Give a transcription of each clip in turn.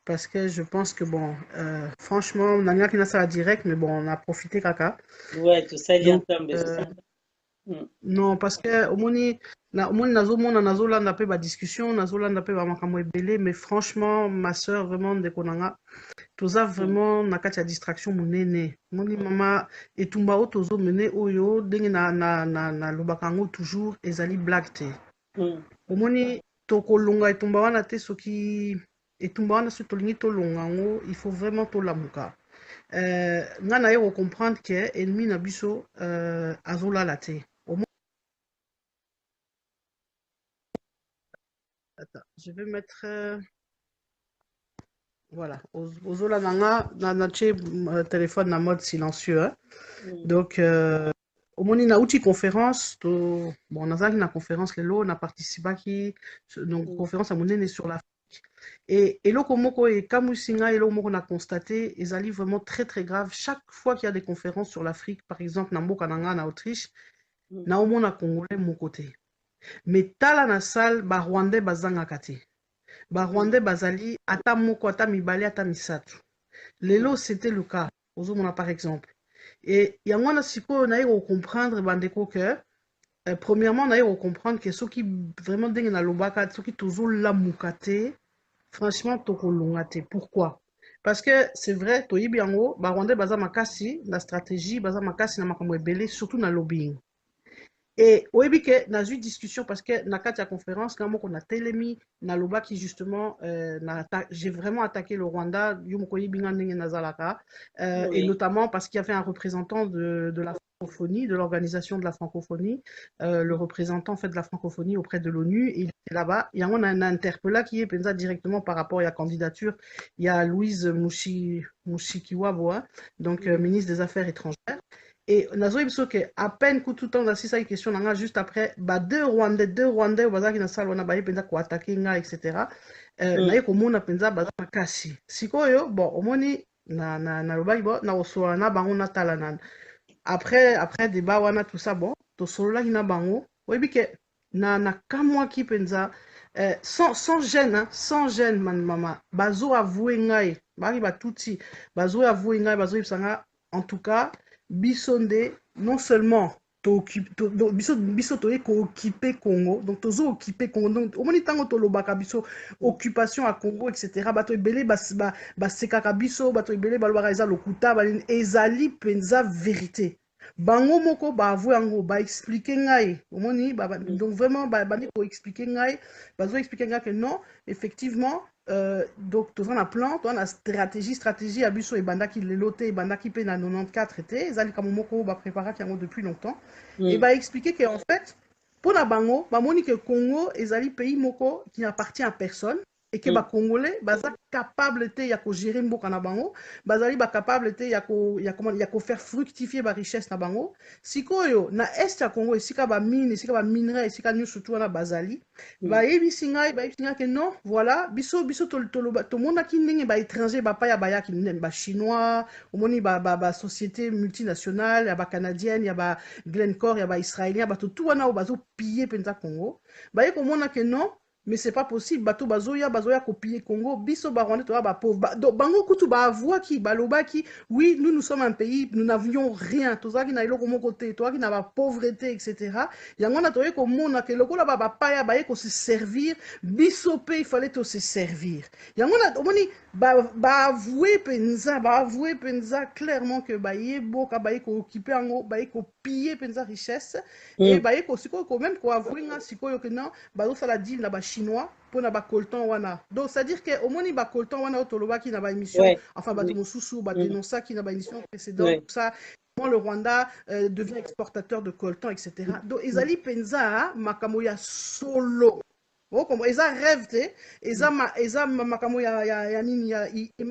parce que je pense que, bon, franchement, on a qui n'a ça direct, mais bon, on a profité, caca. Ouais, tout ça, il y a un Donc, temps, mais c'est euh, ça. Mm. non, parce que au moni nazomona nazolanda pe ba discussion, nazolanda pe ba makambo ebele, mais franchement, ma sœur, vraiment, ndeko nanga, toza Mm. vraiment na kati ya distraction monene. Moni mama, etumba o tozo mene oyo, ndenge na lobaka yango toujours, ezali blague te. Mm. Omoni tokolonga etumba wana te soki etumba wana soki tolingi tolonga yango, il faut vraiment tolamuka. Nga na ye comprendre que ennemi na biso azolala te. Attends, je vais mettre voilà, ozola nanga na tche téléphone na mode silencieux, hein. Mm. Donc omoni na uti conférence to bon nazaki na conférence lelo na participaki donc Mm. conférence à monene sur la et eloko moko ekamwisi ngai eloko moko na constaté ezali vraiment très très grave chaque fois qu'il y a des conférences sur l'Afrique par exemple na mboka na nga na Autriche Mm. na omona congolais moko te mais tala na salle ba rwandais bazangaka te ba Mm. rwandais bazali ata moko ata mibale ata misato lelo c'était le cas ozomona par exemple et yango wana sikoyo naye kocomprendre bandeko que premièrement naye kocomprendre que soki vraiment ndenge nalobaka soki tozolamuka te franchement tokolonga te pourquoi parce que c'est vrai toyebi yango barwandais baza makasi na stratégie baza makasi na makambo ebele surtout na lobbying et oyebi ke nazwi discussion parce que na kati ya conférence nga moko na telemi nalobaki justement j'ai vraiment attaqué le Rwanda yo moko oyebi nga ndenge nazalaka et Oui. notamment parce qu'il y avait un représentant de la francophonie, de l'organisation de la francophonie, le représentant en fait de la francophonie auprès de l'ONU, et il était là-bas. Et on a un interpellé qui est pensé directement par rapport à la candidature. Il y a Louise Mushikiwabo, hein, donc Mm. ministre des Affaires étrangères. Et nazo biso que à peine que tout le temps dans cette question là juste après bah deux Rwandais au bazar qui na salle on a baye penza ko attaquer nga etc. Na Mm. ye komona penza bazar makasi. Sikoyo bon omoni na lobaki bon na osola na bango na tala na après débat wana tout ça bon to solola na bango oyebi ke na kamwa ki penza sans gêne hein, sans gêne man mama bazo avouer ngai bari batuti bazo avouer ngai bazo yebisanga en tout cas biso nde non seulement biso toye kookipe Congo donc tozo okipe Congo donc omoni ntango tolobaka biso occupation à Congo etc bato ebele basekaka biso bato ebele balobaka eza lokuta balini ezali mpenza vérité bango moko baavue yango baexplike ngai omoni Mm. donc vraiment bandi koexplike ngai bazoexplike ngai que non effectivement donc toza na plan toza na stratégie ya biso ebandaki lelo te ebandaki mpe na 94 te eza likambo moko bapreparaki yango depuis longtemps et Mm. baexplike que en fait mpona bango bamoni ke Congo ezali pays moko qui n'appartient à personne et que Mm. bacongolais baza capable te ya kogere mboka na bango bazali bacapable te ya kofaire fructifier barichesse na bango sikoyo na este ya Congo esika bamine esika baminerai esika nyonso tu wana bazali Mm. bayebisi ngai ke non voilà biso tomonaki ndenge baétranger bapaya bayaki bachinois omoni basociété multinationale ya bacanadienne ya baglencore ya baisraélien bato tu wana oyo bazopille mpenza Congo baye komona ke non mais c'est pas possible bato bazoya kopiller Congo biso barwandais toya bapauvre donc bango kutu baavwaki balobaki oui nous sommes un pays nous n'avions rien tozalaki na eloko moko te tozalaki na bapauvreté etc yango wana toye komona ke lokola bapaya baye kose servir biso mpe il fallait tose servir yango wana omoni baavoué mpenza clairement que baye boka baye kookipe yango baye kopiller mpenza richesse et Mm. baye sikoyo même koavoué nga sikoyo ke non bazosala deal na bachinois mpona bacoltan wana donc c'est à dire ke omoni bacoltan wana oyo tolobaki na baémission Ouais. enfin bato Oui. mosusu Mm. badénonsaki na baémission précédente Ouais. tout ça le Rwanda devient exportateur de coltan, etc. Donc, Mm. ezali penza makambo ya solo. Eza rêve te, Mm. eza makambo ya nini ya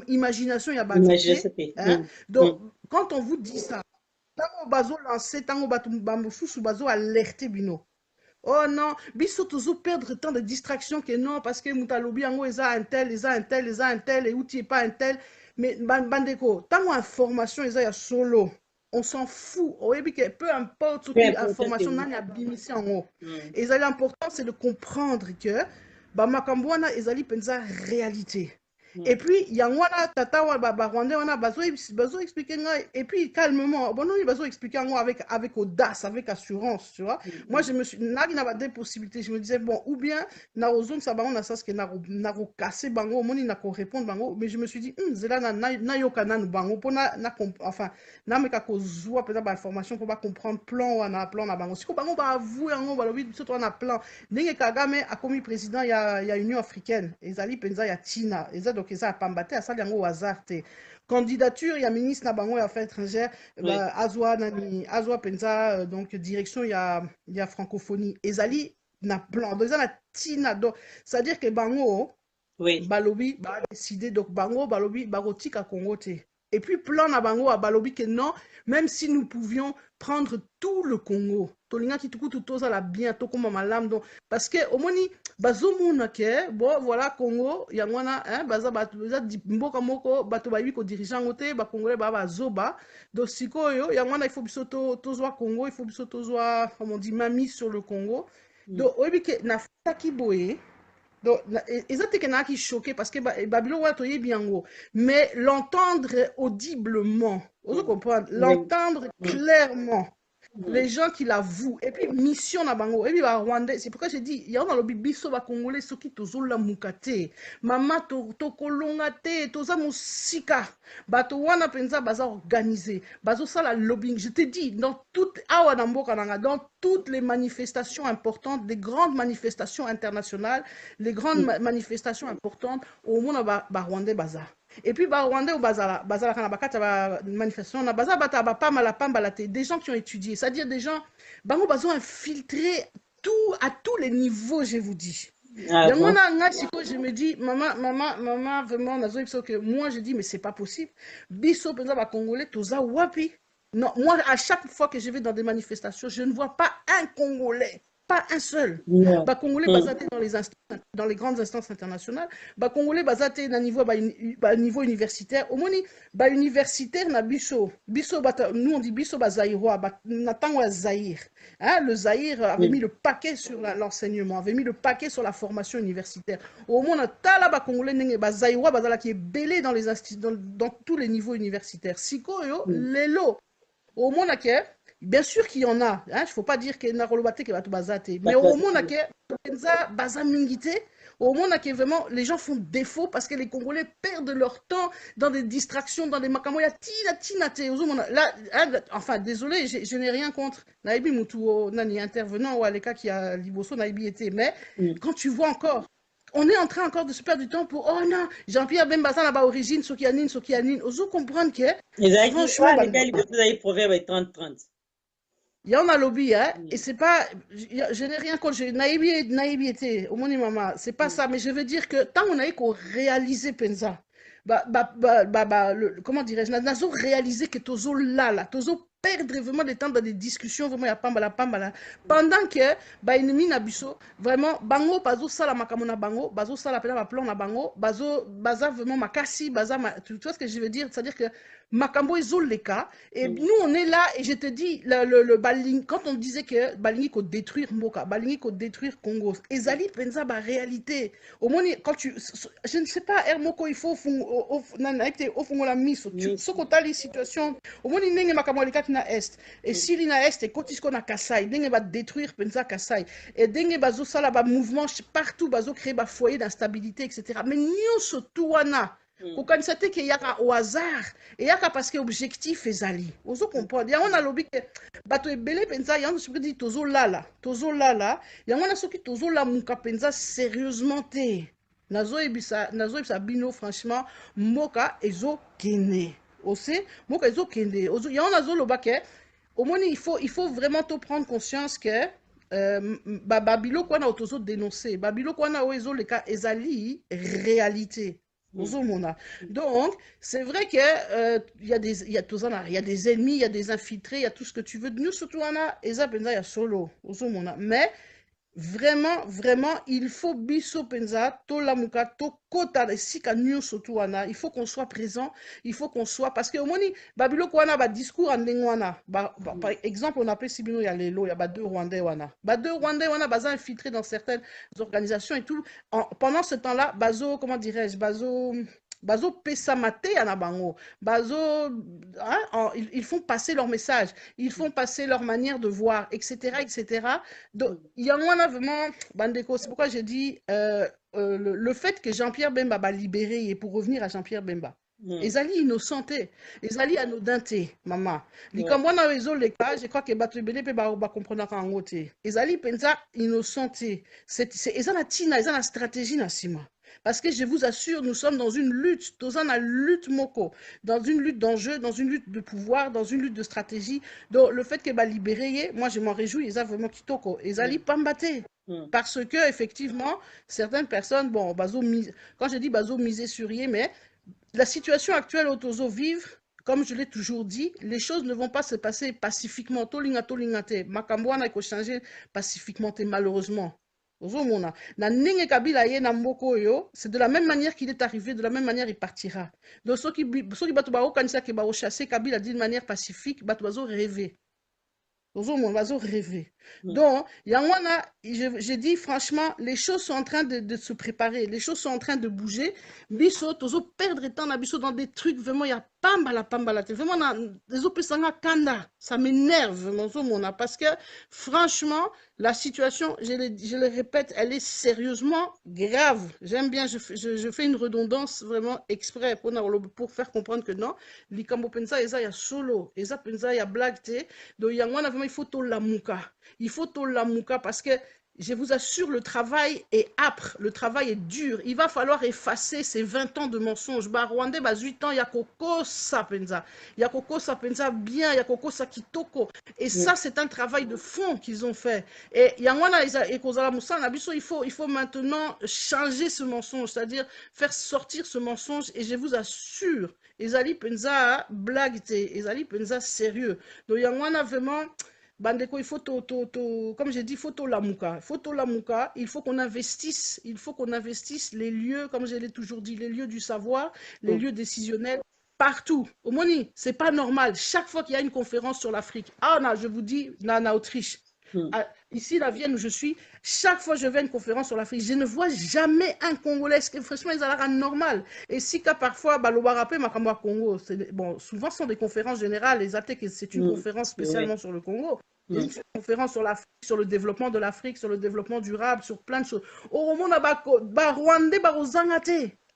imagination ya bato Imagine te. c'était. Hein? Mm. Donc, Mm. quand on vous dit ça, tango bazo lancer, tango bato bamosusu bazo alerter bino. Oh non, biso toujours perdre temps de distraction que non, parce que moutalobi yango eza un tel, et outil pas un tel. Mais bandeko, tango information eza ya solo, on s'en fout. Oyebi que peu importe ce Peu qui importe, c'est information où. nani abimisi yango. Mm. Et l'important c'est de comprendre que ba makambo wana ezali penza réalité. Et puis, il y a un tata Rwandais, on a besoin expliquer, et puis calmement, bon, non, il besoin expliquer avec audace, avec assurance, tu vois. Moi, je me suis, n'a pas des possibilités. Je me disais, bon, ou bien, na ozone, ça va, on a ça, ce que na cassé bango, mon, n'a qu'on répondre bango, mais je me suis dit, zela na yoka na bango, pour enfin, na me kako zoua, peut-être, information, pour pas comprendre plan, ou plan, na bango. Si ko bango, ba avouer, on va le surtout, on a plan. Ndenge Kagame a commis président, il y a Union africaine, ezali penza ya Tina, eza donc eza pambate asali yango hasard te. Candidature, il y a ministre na bango ya affaires étrangères, bah, azwa penza donc direction il y a francophonie. Ezali na plan, donc eza na Tina, donc c'est à dire que bango balobi ba décider donc bango balobi barotika Congo te. Et puis plan na bango a balobi que non, même si nous pouvions prendre tout le Congo, tolinga kituku tutoza la bien to comme malam donc parce que omoni bazomona ke bon voilà Congo yangwana hein baza mboka moko bato bayi ko dirigeant ngote ba congolais ba bazoba donc sikoyo yangwana il faut biso tozwa Congo, il faut biso tozwa comme on dit mami sur le Congo donc oyebi ke na faki boye. Donc, exactement qui choqué parce que Babylone est bien gros, mais l'entendre audiblement, vous comprenez, l'entendre clairement, les gens qui l'avouent, et puis mission na bango, et puis ba Rwandais, c'est pourquoi j'ai dit, il y a dans le biso ba Congolais ceux qui tozo la mukate, mama to kolonga te, toza musika, bato wana penza baza organisé, bazo ça la lobbying, je te dis, dans toutes dans toutes les manifestations importantes, les grandes manifestations internationales, les grandes manifestations importantes, au monde ba Rwandais baza. Et puis, Rwandais ou Bazala, manifestation, des gens qui ont étudié, c'est-à-dire des gens, ils ont infiltré à tous les niveaux, je vous dis. Ah, bon? Je me dis, maman, vraiment, que moi, je dis, mais c'est pas possible. Biso, par exemple, Congolais, toza wapi. Non, moi, à chaque fois que je vais dans des manifestations, je ne vois pas un Congolais. Pas un seul. Bah, Congolais basaté dans les grandes instances internationales. Bah, Congolais basaté dans niveau universitaire. Au moins, bah, universitaire na biso. Nous on dit biso ba Zaïrois. Bah, natangwa Zaïre. Hein, le Zaïre avait mis le paquet sur l'enseignement, avait mis le paquet sur la formation universitaire. Au moins, tala ba Congolais nenge ba Zaïrois bazala qui est belé dans les dans tous les niveaux universitaires. Siko yo, lelo. Au moins, bien sûr qu'il y en a, il ne faut pas dire qu'il y a des mais au moins, au moins, vraiment, les gens font défaut parce que les Congolais perdent leur temps dans des distractions, dans des makamoya. Là, enfin, désolé, je n'ai rien contre Naïbi Moutou, Nani intervenant ou Aleka qui a Liboso, Naïbi était, mais quand tu vois encore, on est en train encore de se perdre du temps pour oh non, Jean-Pierre Bembaza là-bas origine, Sokianine, Oso comprendre que franchement, vous avez proverbe 30-30. Il y en a lobby, hein, et c'est pas, je n'ai rien contre, naïveté, au moins maman, c'est pas ça, mais je veux dire que tant on a qu'on réaliser Penza, comment dirais-je, nazo réaliser que tozo là, tozo perdre vraiment le temps dans des discussions vraiment ya pambala pendant que ennemi na biso vraiment bango bazo sala makambo na bango bazo sala pena ba plan na bango baza vraiment makasi tu vois ce que je veux dire, c'est-à-dire que makambo ezoleka et nous on est là et je te dis le baling quand on disait que balingi ko détruire Mboka, balingi ko détruire Congo, ezali penza ba réalité au moins quand tu je ne sais pas Hermoko il faut au fond la mise ce côté situation au moins ndenge makambo na est et si na est et kotisko na Kasai ndenge va détruire penza Kasai et ndenge bazo sala ba mouvement partout bazo créer ba foyer d'instabilité etc. mais nyonso tuwana kokanisa te ke yaka au hasard et yaka parce que objectif ezali ozo comprendre yango na lobi ke bato ebele penza yango soki di tozo lala yango na soki tozo la muka penza sérieusement te nazo ebisa bino franchement mboka ezo kene aussi mboka ezo kende yango nazo loba ke au moins il faut vraiment te prendre conscience que babilo kwa na tozo dénoncer babilo kwa na ezo le cas ezali réalité. Donc, c'est vrai qu'il y a des ennemis, il y a des infiltrés, il y a tout ce que tu veux. Nous, surtout, il y a solo. Mais vraiment, il faut biso penza, to lamuka, to kota, sika nyo surtout, il faut qu'on soit présent, il faut qu'on soit, parce que au moins, babilo kwana, ba discours en lingwana, par exemple, on appelle Sibino Yalelo, il y a deux Rwandais wana. Deux Rwandais wana, baza infiltrés dans certaines organisations et tout. Pendant ce temps-là, bazo, comment dirais-je, bazo, bazo pesa mate ya na bango, bazo, hein, ils font passer leur message, ils font passer leur manière de voir, etc., etc. Donc, il y a moi vraiment, bandeko, c'est pourquoi j'ai dit le fait que Jean-Pierre Bemba va libérer, et pour revenir à Jean-Pierre Bemba, ezali innocenté, ezali anodinté, maman. Likambo na rezo leka, je crois que bato ebele pe ba comprendre yango te. Ezali penza innocenté. Eza na tina, eza na stratégie na sima. Parce que je vous assure, nous sommes dans une lutte, dans une lutte moko, dans une lutte d'enjeu, dans une lutte de pouvoir, dans une lutte de stratégie. Donc le fait que ba libéré, moi je m'en réjouis, eza vraiment kitoko. Ezali pambate. Parce que effectivement, certaines personnes, bon, quand je dis bazo miser sur rien, mais la situation actuelle où Tozo vive, comme je l'ai toujours dit, les choses ne vont pas se passer pacifiquement. Tolinga te. Makambo wana eko changer pacifiquement te, malheureusement. Ozomona. Na ndenge Kabila ye na mboko yo, c'est de la même manière qu'il est arrivé, de la même manière il partira. Donc soki bato ba okanisa ke ba chasser Kabila d'une manière pacifique, bato bazo rêver. Mon oiseau rêvé. Donc, Yangwana, j'ai dit franchement, les choses sont en train de se préparer, les choses sont en train de bouger. Bisso, tozo perdre temps na bisso dans des trucs vraiment, il y a pambala. Vraiment, les opesanga kanda, ça m'énerve, parce que franchement, la situation, je le répète, elle est sérieusement grave. J'aime bien, je fais une redondance vraiment exprès pour faire comprendre que non, likambo pensa eza ya solo, eza pensa ya blague te. Donc, Yangwana, vraiment, il faut tout l'amuka. Il faut tout l'amuka parce que je vous assure, le travail est âpre, le travail est dur. Il va falloir effacer ces 20 ans de mensonges. Bah, Rwandais, bah, 8 ans, il y a Koko Sapenza. Il y a Koko Sapenza bien, il y a Koko Sakitoko. Et ça, c'est un travail de fond qu'ils ont fait. Et Yangwana et Kozala Moussa, il faut maintenant changer ce mensonge, c'est-à-dire faire sortir ce mensonge. Et je vous assure, Ezali Penza blague, Ezali Penza sérieux. Donc, Yangwana vraiment. Bandeko, il faut comme j'ai dit, il faut l'amuka. Il faut qu'on investisse. Il faut qu'on investisse les lieux, comme je l'ai toujours dit, les lieux du savoir, les lieux décisionnels, partout. Au Moni, c'est pas normal. Chaque fois qu'il y a une conférence sur l'Afrique, je vous dis, en Autriche, ici, la Vienne où je suis, chaque fois que je vais à une conférence sur l'Afrique, je ne vois jamais un Congolais. Franchement, ils ont l'air normal. Et si parfois, l'Obarapé, Makamwa Congo, bon, souvent ce sont des conférences générales. Les athées, c'est une conférence spécialement sur le Congo. Une conférence sur l'Afrique, sur le développement de l'Afrique, sur le développement durable, sur plein de choses. Au moment Rwandais,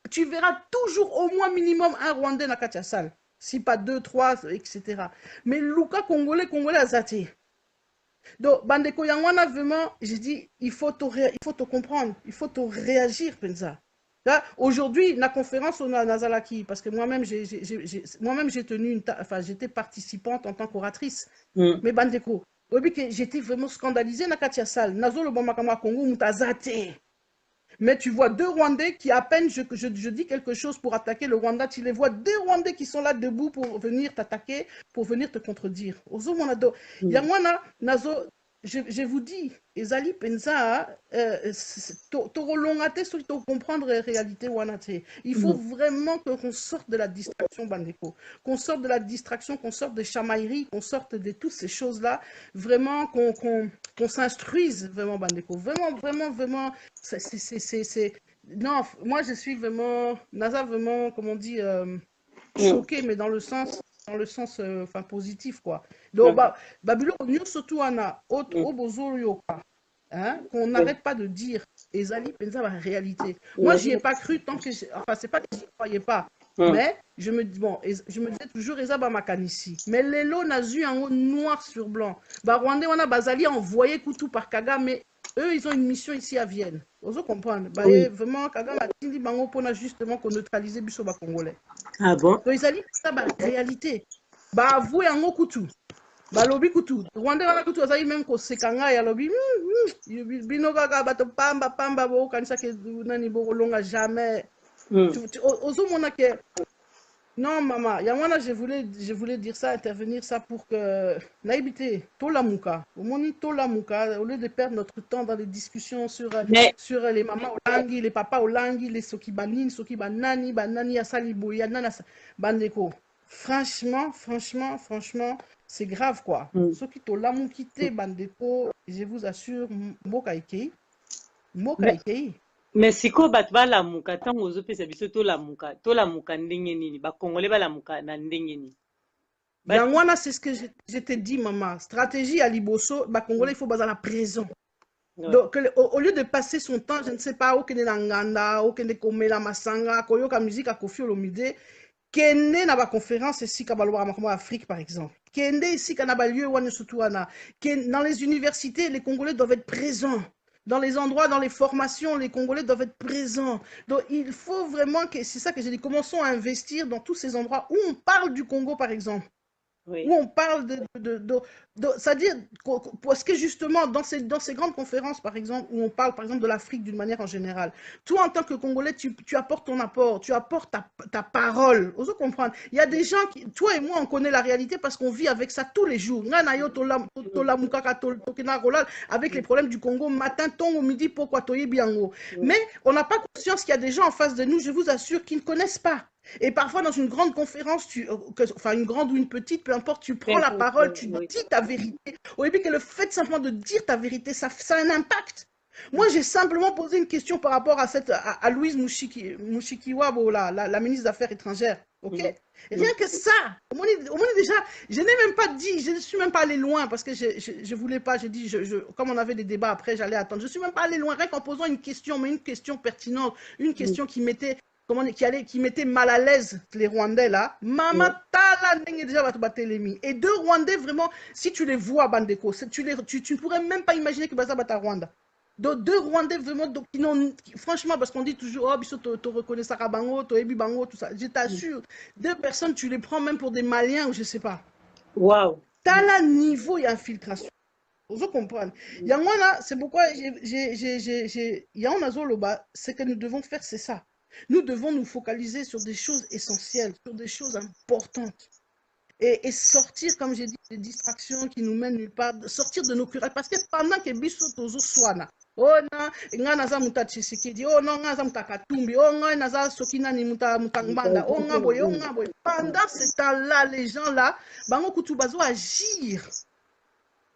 tu verras toujours au moins minimum un Rwandais dans la salle. Si pas 2, 3, etc. Mais Luka Congolais Azaté. Donc, Bandeko Yangwana, vraiment, j'ai dit, il faut te comprendre, il faut te réagir, Penza. Aujourd'hui, la conférence au Nazalaki, parce que moi-même, j'ai tenu j'étais participante en tant qu'oratrice. Mais Bandeko, j'étais vraiment scandalisée dans Katia Sal. Nazo le Bamakama Congo, Moutazate. Mais tu vois 2 Rwandais qui, à peine je dis quelque chose pour attaquer le Rwanda, tu les vois 2 Rwandais qui sont là debout pour venir t'attaquer, pour venir te contredire. Ozo Monado. Yangwana, Nazo, je vous dis, Ezali Penza, Torolongate, pour comprendre la réalité Wanate. Il faut vraiment qu'on sorte de la distraction, Bandeko. Qu'on sorte de la distraction, qu'on sorte de chamaillerie, qu'on sorte de toutes ces choses-là. Vraiment, qu'on s'instruise, vraiment, Bandeko. Vraiment, non, moi, je suis vraiment, Naza, vraiment, comme on dit, choqué, mais dans le sens positif, quoi. Donc, Babylone, nous surtout, on a qu'on n'arrête pas de dire Ezali Penza la réalité. Moi, j'y ai pas cru tant que c'est pas que je n'y croyais pas. Mais je me disais toujours Ezaba Makanisi. Mais Lelo n'a eu un noir sur blanc. Rwandais, on a Bazali envoyé Koutou par Kagame, mais eux, ils ont une mission ici à Vienne. Vous comprenez? Vraiment, Kagame a dit Bango pour justement qu'on neutralise Bisso Congolais. Ah bon? Donc, Ezali Penza la réalité. Avoué en Koutou. Balobi kutu Rwanda wana kutu azali même ko sekanga ya lobi bino kaka bato pamba bo kanisa ke nani bo longa jamais ozo mona ke non maman yangwana je voulais dire ça, intervenir ça pour que naibité tolamuka omoni tolamuka au lieu de perdre notre temps dans les discussions sur les mamans olangi, les papas olangi, les soki banani asali boya nana bandeko. Franchement, c'est grave, quoi. Ceux qui t'ont l'amour quitté, Bandeko, je vous assure, Moka Ikei. Mais siko bato balamuka ntango ozopesa biso tolamuka ndenge nini bakongole balamuka na ndenge nini Yangwana, c'est ce que je te dis, maman. Stratégie à Liboso, bah, Congolais, il faut baser la prison. Ouais. Donc, au lieu de passer son temps, je ne sais pas, au Kende Nganda, au Kende Komela Masanga, Koyoka musique à Kofi Olomide, Kende na ba conférence ici, Kabaloa Afrique, par exemple. Kende ici, Kanaba lieu, Wane Soutouana. Dans les universités, les Congolais doivent être présents. Dans les endroits, dans les formations, les Congolais doivent être présents. Donc, il faut vraiment que, c'est ça que j'ai dit, commençons à investir dans tous ces endroits où on parle du Congo, par exemple. Oui. Où on parle c'est-à-dire, parce que justement, dans ces grandes conférences, par exemple, où on parle, par exemple, de l'Afrique d'une manière en général, toi, en tant que Congolais, tu apportes ton apport, tu apportes ta parole. Vous comprendre. Il y a des gens qui, toi et moi, on connaît la réalité parce qu'on vit avec ça tous les jours. Avec les problèmes du Congo, matin, ton au midi, pourquoi toye biango. Mais on n'a pas conscience qu'il y a des gens en face de nous, je vous assure, qui ne connaissent pas. Et parfois, dans une grande conférence, enfin une grande ou une petite, peu importe, tu prends la parole, tu dis ta vérité. Au début, que le fait simplement de dire ta vérité, ça a un impact. Moi, j'ai simplement posé une question par rapport à Louise Mushikiwa, la ministre des Affaires étrangères. Ok. Rien que ça. Au moins déjà, je n'ai même pas dit, je ne suis même pas allé loin parce que je voulais pas, j'ai dit, comme on avait des débats après, j'allais attendre. Je ne suis même pas allé loin, rien qu'en posant une question, mais une question pertinente, une question qui mettait qui mettait mal à l'aise les Rwandais là. Mama tala ndenge déjà batelemi. Et deux Rwandais vraiment, si tu les vois Bandeko, tu ne pourrais même pas imaginer que Baza bata Rwanda. Donc deux Rwandais vraiment donc, franchement parce qu'on dit toujours oh biso to reconnaît Sarabango, to ebi bango tout ça. Je t'assure, deux personnes tu les prends même pour des Maliens ou je sais pas. Waouh. Tala niveau il y a infiltration. Vous comprenez. Yangwana, c'est pourquoi c'est que nous devons faire c'est ça. Nous devons nous focaliser sur des choses essentielles, sur des choses importantes. Et sortir, comme j'ai dit, des distractions qui nous mènent nulle part, sortir de nos curages. Parce que pendant que Biso Tozo Swana, oh na, nga naza muta Tshisekedi, oh non, nga naza muta Katumbi, oh nga naza Sokina ni muta Ngbanda, oh nga boye, oh nga boye. Pendant ce temps-là, les gens là, bango kutubazo agir.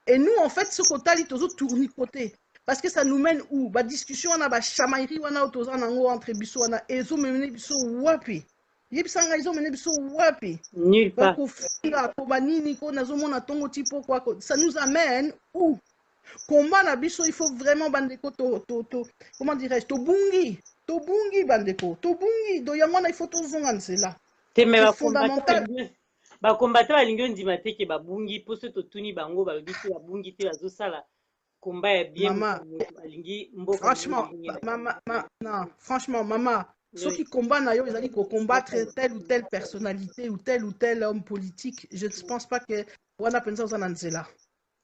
Et nous, en fait, ce côté-là, Tozo tourne côté. Parce que ça nous mène où? Bah discussion on a ba chamaillerie on a autoza nango entre biso on a ezo mené biso wapi. Yebisanga ezo mené biso wapi. Nulle part. Ça nous amène où? Combat na biso il faut vraiment bandeko comment dirais-je to bungi bandeko to bungi do yamona il faut to zonga cela. C'est fondamental. Bakombata balingi ondima te ke babungi po so totuni bango balobi te babungi te bazosala combat ya bien balingi mboka. Franchement non franchement maman ceux qui combattent ils allaient combattre telle ou telle personnalité ou tel homme politique. Je ne pense pas que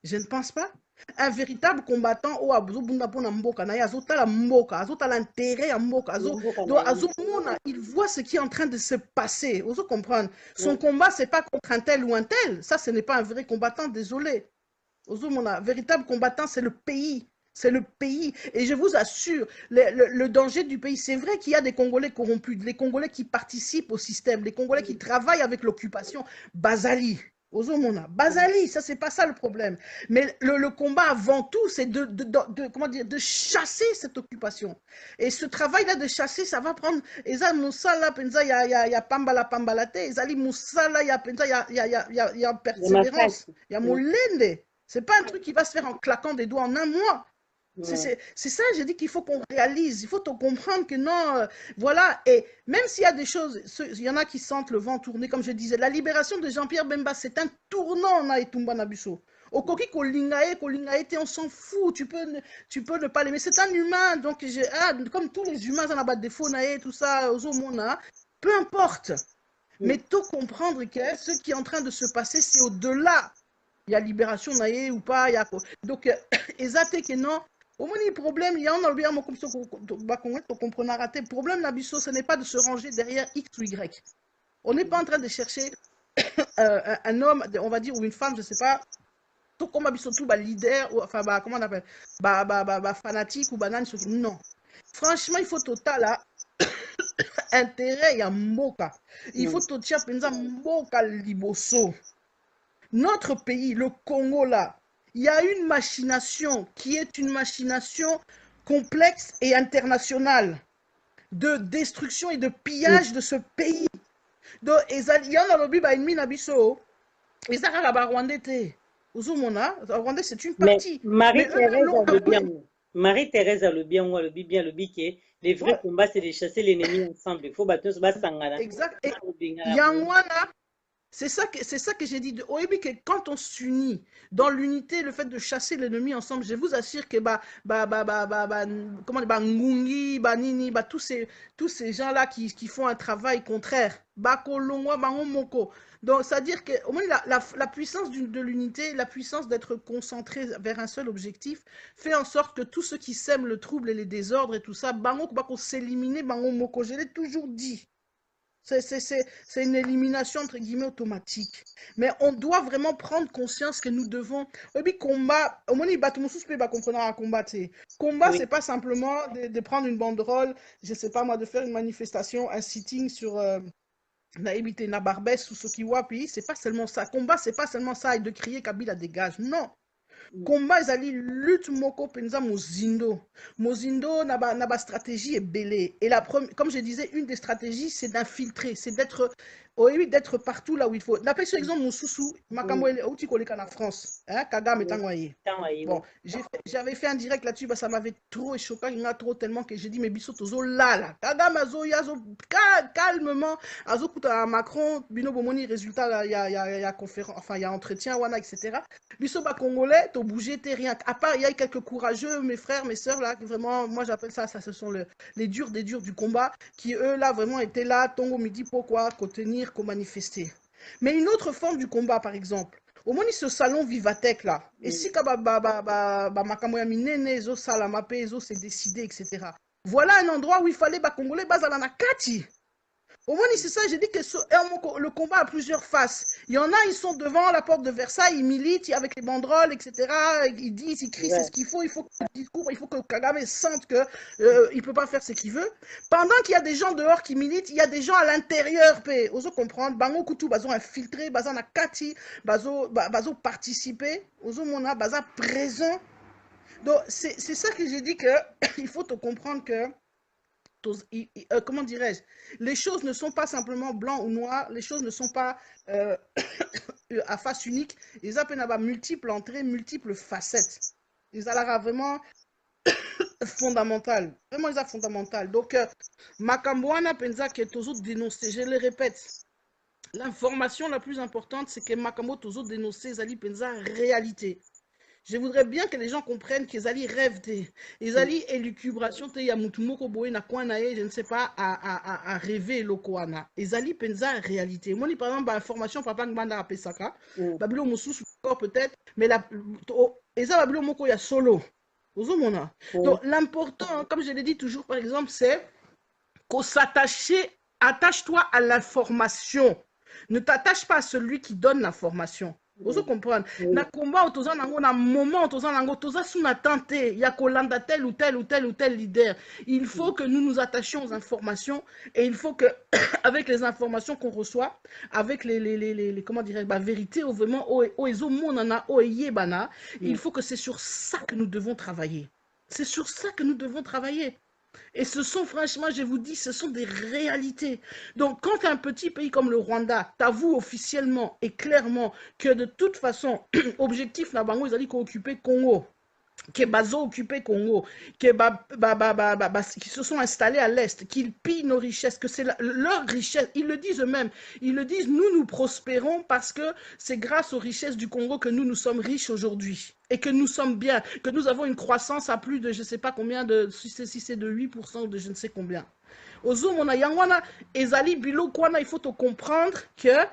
je ne pense pas. Un véritable combattant au abuzobunda pona mboka na azotala mboka azotala intérêt à mboka azomona il voit ce qui est en train de se passer. Vous comprendre son combat c'est pas contre un tel ou un tel, ça ce n'est pas un vrai combattant, désolé. Un véritable combattant c'est le pays. C'est le pays. Et je vous assure, le danger du pays, c'est vrai qu'il y a des Congolais corrompus, les Congolais qui participent au système, les Congolais qui travaillent avec l'occupation. Bazali. Ozomona. Bazali, ça, c'est pas ça le problème. Mais le combat avant tout, c'est de chasser cette occupation. Et ce travail-là de chasser, ça va prendre. Eza Moussala, Penza, il y a Pambala Pambalate, Ezali Moussala, il y a Penza, il y a persévérance, il y a Moulende. C'est pas un truc qui va se faire en claquant des doigts en un mois. C'est ça, j'ai dit qu'il faut qu'on réalise, il faut comprendre que non, voilà, et même s'il y a des choses, il y en a qui sentent le vent tourner, comme je disais, la libération de Jean-Pierre Bemba, c'est un tournant, na Etumba Nabuso. Okoki Kolingae, on s'en fout, tu peux ne pas l'aimer, c'est un humain, donc comme tous les humains, ça n'a pas de défaut, tout ça, peu importe, mais tout comprendre que ce qui est en train de se passer, c'est au-delà. Il y a libération naïe ou pas, il y a donc exacté que non. Au moins, le problème, il y a un albert comme ça qu'on comprend raté. Le problème, Nabiso, ce n'est pas de se ranger derrière X ou Y. On n'est pas en train de chercher un homme, on va dire, ou une femme, je ne sais pas, tout comme Nabiso, tout leader, ou enfin, comment on appelle, fanatique ou banane. Non. Franchement, il faut total là. Intérêt, il y a Mboka. Il faut total pensa Mboka liboso. Notre pays, le Congo là, il y a une machination qui est une machination complexe et international de destruction et de pillage de ce pays. Donc, il y en a lobby ba ennemi na biso. Ils ont ba Rwandais te. Uzumona, Rwandais c'est une Mais partie. Mais eux-mêmes Marie-Thérèse l'ont a le bien. appris. Marie-Thérèse a le bien, ou a le bien, le bien, les vrais Ouais, combats, c'est de chasser l'ennemi ensemble. Il faut battre ce bas sangana. exact. Et Yangwana, c'est ça que j'ai dit. Oui, que quand on s'unit dans l'unité, le fait de chasser l'ennemi ensemble, je vous assure que comment dire, Ngungi, Nini, tous ces gens-là qui font un travail contraire. Kolongwa, Moko. Donc, c'est-à-dire que au moins la puissance de l'unité, la puissance d'être concentré vers un seul objectif, fait en sorte que tous ceux qui sèment le trouble et les désordres et tout ça, Bako s'éliminer, Moko. Je l'ai toujours dit. C'est une élimination entre guillemets automatique. Mais on doit vraiment prendre conscience que nous devons. Et puis, combat, au moins, il va comprendre à combattre. Combat, c'est Oui. pas simplement de prendre une banderole, je sais pas moi, de faire une manifestation, un sitting sur. Na évité na Barbès ou ce qui wapi, c'est pas seulement ça. Combat, c'est pas seulement ça et de crier Kabila dégage. Non. Combat ezali lutte moko penza mozindo. Mozindo na ba stratégie est belé. Et comme je disais, une des stratégies c'est d'infiltrer, c'est d'être partout là où il faut. D'après ce exemple Moussoussou, makambo outi koleka na France, hein, Kagame tangoye. Bon, j'avais fait un direct là-dessus, bah, ça m'avait trop choqué, il y en a trop tellement que j'ai dit mais biso tozo là. Kagame azo yazo calmement azo kuta Macron bino bomoni résultat il y a conférence, enfin il y a entretien wana etc. Biso ba congolais to bouger t'es rien. À part il y a quelques courageux mes frères mes sœurs là vraiment moi j'appelle ça ce sont les durs des durs du combat qui eux là vraiment étaient là tongo midi pourquoi qu'on tenir qu'on manifester. Mais une autre forme du combat par exemple au moins ce salon Vivatech là et si makambo ya minene ezo salama pe ezo se décider etc. Voilà un endroit où il fallait ba congolais bazala na kati. Au moins, c'est ça, j'ai dit que le combat a plusieurs faces. Il y en a, ils sont devant la porte de Versailles, ils militent avec les banderoles, etc. Ils disent, ils crient, c'est ce qu'il faut que le discours, il faut que Kagame sente qu'il ne peut pas faire ce qu'il veut. Pendant qu'il y a des gens dehors qui militent, il y a des gens à l'intérieur, oso comprendre, bango kutu, bazo infiltré, bazo na kati, bazo participer, oso mona, bazo présent. Donc, c'est ça que j'ai dit que il faut te comprendre que comment dirais-je, les choses ne sont pas simplement blanc ou noir, les choses ne sont pas à face unique, ils ont multiples entrées, multiples facettes. Ils ont vraiment fondamental, vraiment ils ont fondamental. Donc, Makambouana pensa que toujours dénoncer, je le répète, l'information la plus importante, c'est que Makambo toujours dénoncer, Zali pensa réalité. Je voudrais bien que les gens comprennent qu'ils allaient rêver, ils allaient élucubration, il y a mutumoko boé na quoi je ne sais pas, à rêver le koana. Ils allaient penser en réalité. Moi, par exemple, information, papa nganda a pesaka, babilo musu peut-être, mais la, eza babilo moko ya solo. Donc, l'important, comme je l'ai dit toujours, par exemple, c'est qu'on attache-toi à l'information. Ne t'attache pas à celui qui donne l'information. Vous comprenez? Na combat autoza nango na moment autoza nango toza sous attente il y a kolanda tel ou tel leader. Il faut que nous nous attachions aux informations et il faut que avec les informations qu'on reçoit, avec les comment dirais bah vérité ou vraiment oezo monana oyebana, il faut que c'est sur ça que nous devons travailler. C'est sur ça que nous devons travailler. Et ce sont, franchement, je vous dis, ce sont des réalités. Donc, quand un petit pays comme le Rwanda t'avoue officiellement et clairement que de toute façon, objectif, Nabango, ils allaient occuper Congo, qui bazo occupé Congo, qui se sont installés à l'Est, qu'ils pillent nos richesses, que c'est leur richesse. Ils le disent eux-mêmes. Ils le disent, nous prospérons parce que c'est grâce aux richesses du Congo que nous sommes riches aujourd'hui. Et que nous sommes bien, que nous avons une croissance à plus de je ne sais pas combien, si c'est de 8% ou de je ne sais combien. Ozo mona yangwana, ezali bilo kwana, il faut te comprendre que,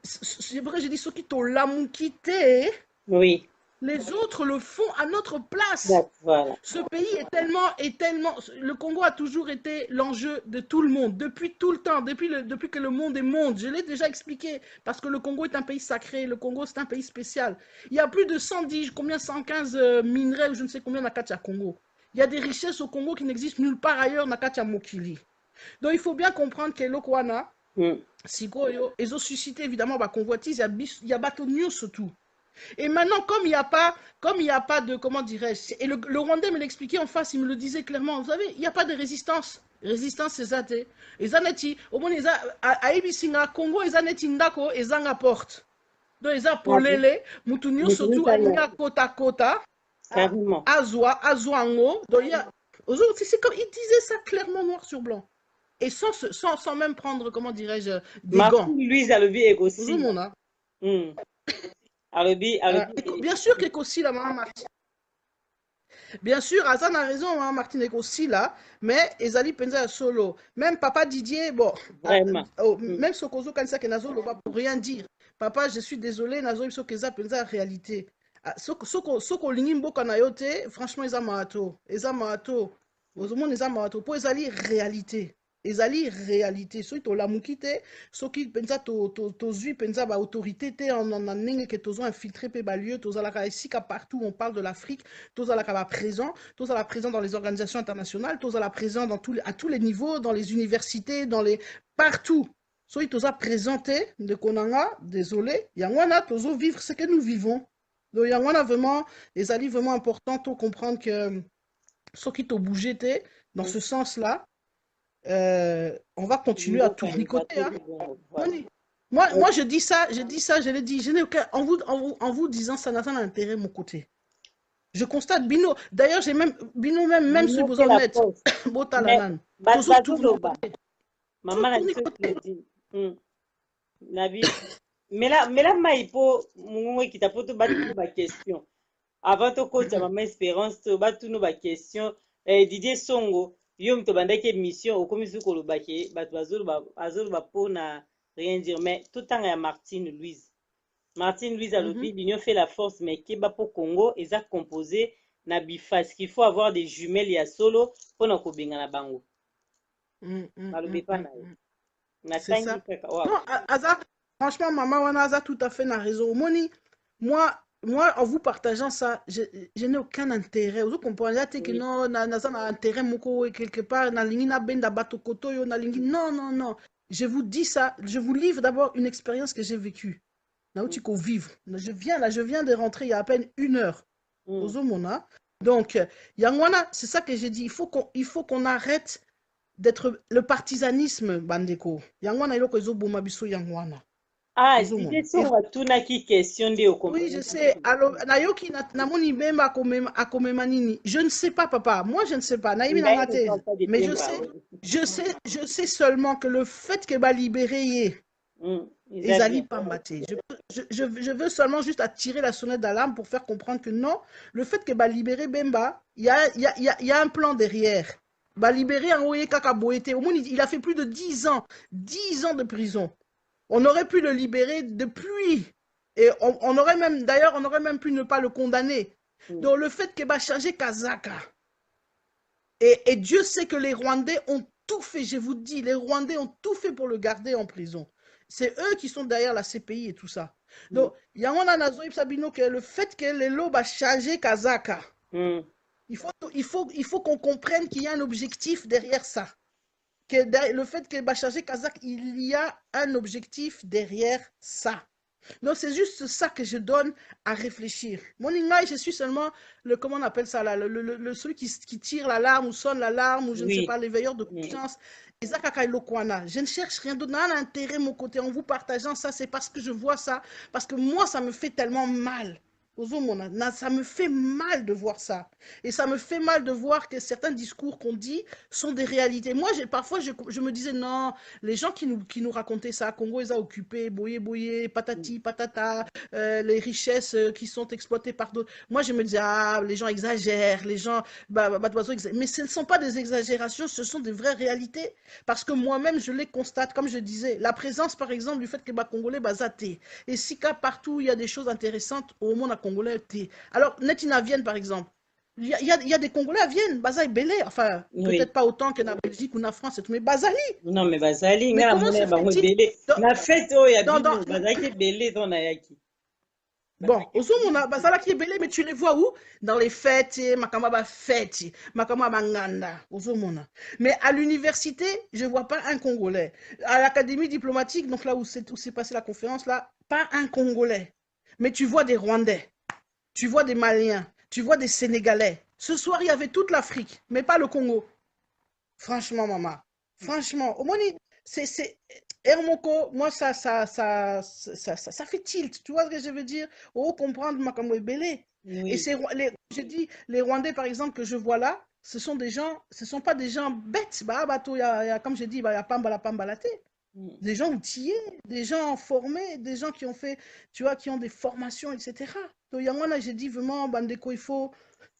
c'est vrai, j'ai dit, ceux qui t'ont l'amouquité, oui. Les autres le font à notre place. Voilà. Ce pays est tellement... Le Congo a toujours été l'enjeu de tout le monde, depuis tout le temps, depuis que le monde est monde. Je l'ai déjà expliqué, parce que le Congo est un pays sacré, le Congo c'est un pays spécial. Il y a plus de 115 minerais, je ne sais combien, Nakatia Congo. Il y a des richesses au Congo qui n'existent nulle part ailleurs, Nakatia Mokili. Donc il faut bien comprendre que l'Okwana, Sikoyo, ils ont suscité évidemment la convoitise, il y a Batonio surtout. Et maintenant, comme il y a pas de, comment dirais-je, et le Rwandais me l'expliquait en face, il me le disait clairement, vous savez, il n'y a pas de résistance. Résistance, c'est ça, te. Ezaneti, au moins, à Ibisinga, Congo, Ezaneti Ndako, Ezanga porte. Donc, Eza polele, Moutounio, surtout, Alinga Kota Kota, Carrément. Azouango. Donc, il y a, c'est comme, il disait ça clairement noir sur blanc. Et sans même prendre, comment dirais-je, des gants. Martin Louise a le vie aussi. Ozomona. Bien sûr que aussi la maman Martine. Bien sûr, Azan a raison, hein, Martine est aussi là, mais Ezali Penza solo. Même papa Didier, bon, Vraiment. même Sokozo Kansa que Nazo va pour rien dire. Papa, je suis désolé, Nazo Iso Keza Penza réalité. Soko Lingimbo Kanayote, franchement, Eza Maato. Eza Maato. Ozomon Eza Maato. Pour Ezali réalité. Ezali réalité. Soki to lamuki te, soki penza to zui penza ba autorité te en nenge que tozo infiltré pe ba lieu, toza la ka partout on parle de l'Afrique, toza la ka ba présent, toza la présent dans les organisations internationales, toza la présent dans à tous les niveaux, dans les universités, dans les partout. Soki toza présenté de konanga, désolé, yangwana tozo vivre ce que nous vivons. Donc yangwana vraiment, ezali vraiment important de comprendre que soki to bouger te dans ce sens-là. On va continuer à tournicoter. Hein. Moi, je dis ça, je l'ai dit. Je n'ai aucun, en vous disant ça n'a pas d'intérêt mon côté. Je constate Bino. D'ailleurs, j'ai même Bino même sur vos honnêtes. Botalanan. Maman a dit. Nabi. Mais là, Maïpo, moi qui t'a posé ma question. Avant de coach à maman Espérance, tu as tout nos questions. Didier Songo. Yo mto bandaki émission au commission kolobaki bat bazolo ba pona rien dire mais tout temps ya Martine Louise a lobby l'union fait la force mais keba pour Congo eza composé na bifas qu'il faut avoir des jumelles ya solo pona ko benga na bango balobi pa na na tangi kaka non aza franchement maman wana aza tout à fait na raison moni moi, en vous partageant ça, je n'ai aucun intérêt. Vous comprenez que non, naza na intérêt moko quelque part, na lingi na benda bato koto yo na lingi. Non, non, non. Je vous dis ça, je vous livre d'abord une expérience que j'ai vécue. Na uti ko vivre. Je viens de rentrer il y a à peine 1 heure. Ozomona. Donc, yangwana, c'est ça que j'ai dit. Il faut qu'on arrête d'être le partisanisme bandeko. Yangwana iloko ezoboma biso yangwana. Ah, c'était sur la question de oui, je sais. Alors, Nayoki Namoni même à nini. Je ne sais pas, papa. Moi, je ne sais pas. Naïmi mais je sais seulement que le fait que va libérer Ezali Pambate. Je veux seulement juste attirer la sonnette d'alarme pour faire comprendre que non, le fait que va libérer Bemba, il y a un plan derrière. Va libérer Angoye Kakaboete. Au moins, il a fait plus de 10 ans. 10 ans de prison. On aurait pu le libérer depuis. Et on aurait même pu ne pas le condamner. Donc le fait qu'il va changer Kazaka. Et Dieu sait que les Rwandais ont tout fait, je vous dis, les Rwandais ont tout fait pour le garder en prison. C'est eux qui sont derrière la CPI et tout ça. Donc, il y a un Nazoïb Sabino que le fait que les lots va changer Kazaka. Il faut qu'on comprenne qu'il y a un objectif derrière ça. Le fait que Bachagé Kazakh, il y a un objectif derrière ça. Donc c'est juste ça que je donne à réfléchir. Mon image, je suis seulement comment on appelle ça là, celui qui tire l'alarme ou sonne l'alarme ou je ne sais pas, l'éveilleur de conscience. Je ne cherche rien d'autre. N'a intérêt mon côté en vous partageant ça, c'est parce que je vois ça, parce que moi ça me fait tellement mal. Ça me fait mal de voir ça. Et ça me fait mal de voir que certains discours qu'on dit sont des réalités. Moi, parfois, je me disais, non, les gens qui nous racontaient ça, Congo les a occupés, boyé, patati, patata, les richesses qui sont exploitées par d'autres. Moi, je me disais, ah, les gens exagèrent, les gens, mais ce ne sont pas des exagérations, ce sont des vraies réalités. Parce que moi-même, je les constate, comme je disais, la présence, par exemple, du fait que les Congolais basaté. Et si partout, il y a des choses intéressantes au monde à Congolais. Alors, Netina Vienne, par exemple, il y a des Congolais à Vienne, Bazaï Belé, enfin, peut-être pas autant que la Belgique ou la France, mais Bazali. Non, mais Bazali, mais comment se fait-il? La fête, il y a Bazali Belé dans Nayaki. Bon, on a Bazala qui est belé, mais tu les vois où? Dans les fêtes, Makama fête, Makama Nganda, mais à l'université, je ne vois pas un Congolais. À l'académie diplomatique, donc là où s'est passée la conférence, là, pas un Congolais. Mais tu vois des Rwandais, tu vois des Maliens, tu vois des Sénégalais. Ce soir, il y avait toute l'Afrique, mais pas le Congo. Franchement, maman. Franchement, au moins, c'est Hermoko, moi, ça fait tilt. Tu vois ce que je veux dire? Oh, comprendre Makambo Belé. Et Oui. c'est, je dis, les Rwandais, par exemple, que je vois là, ce sont des gens, ce sont pas des gens bêtes. Bah, bateau, comme je dis, bah, il y a Pambala Pambalaté. Mm. Des gens outillés, des gens formés, des gens qui ont fait, tu vois, qui ont des formations, etc. Donc, il y a moi, là, j'ai dit vraiment, Bandeko, il faut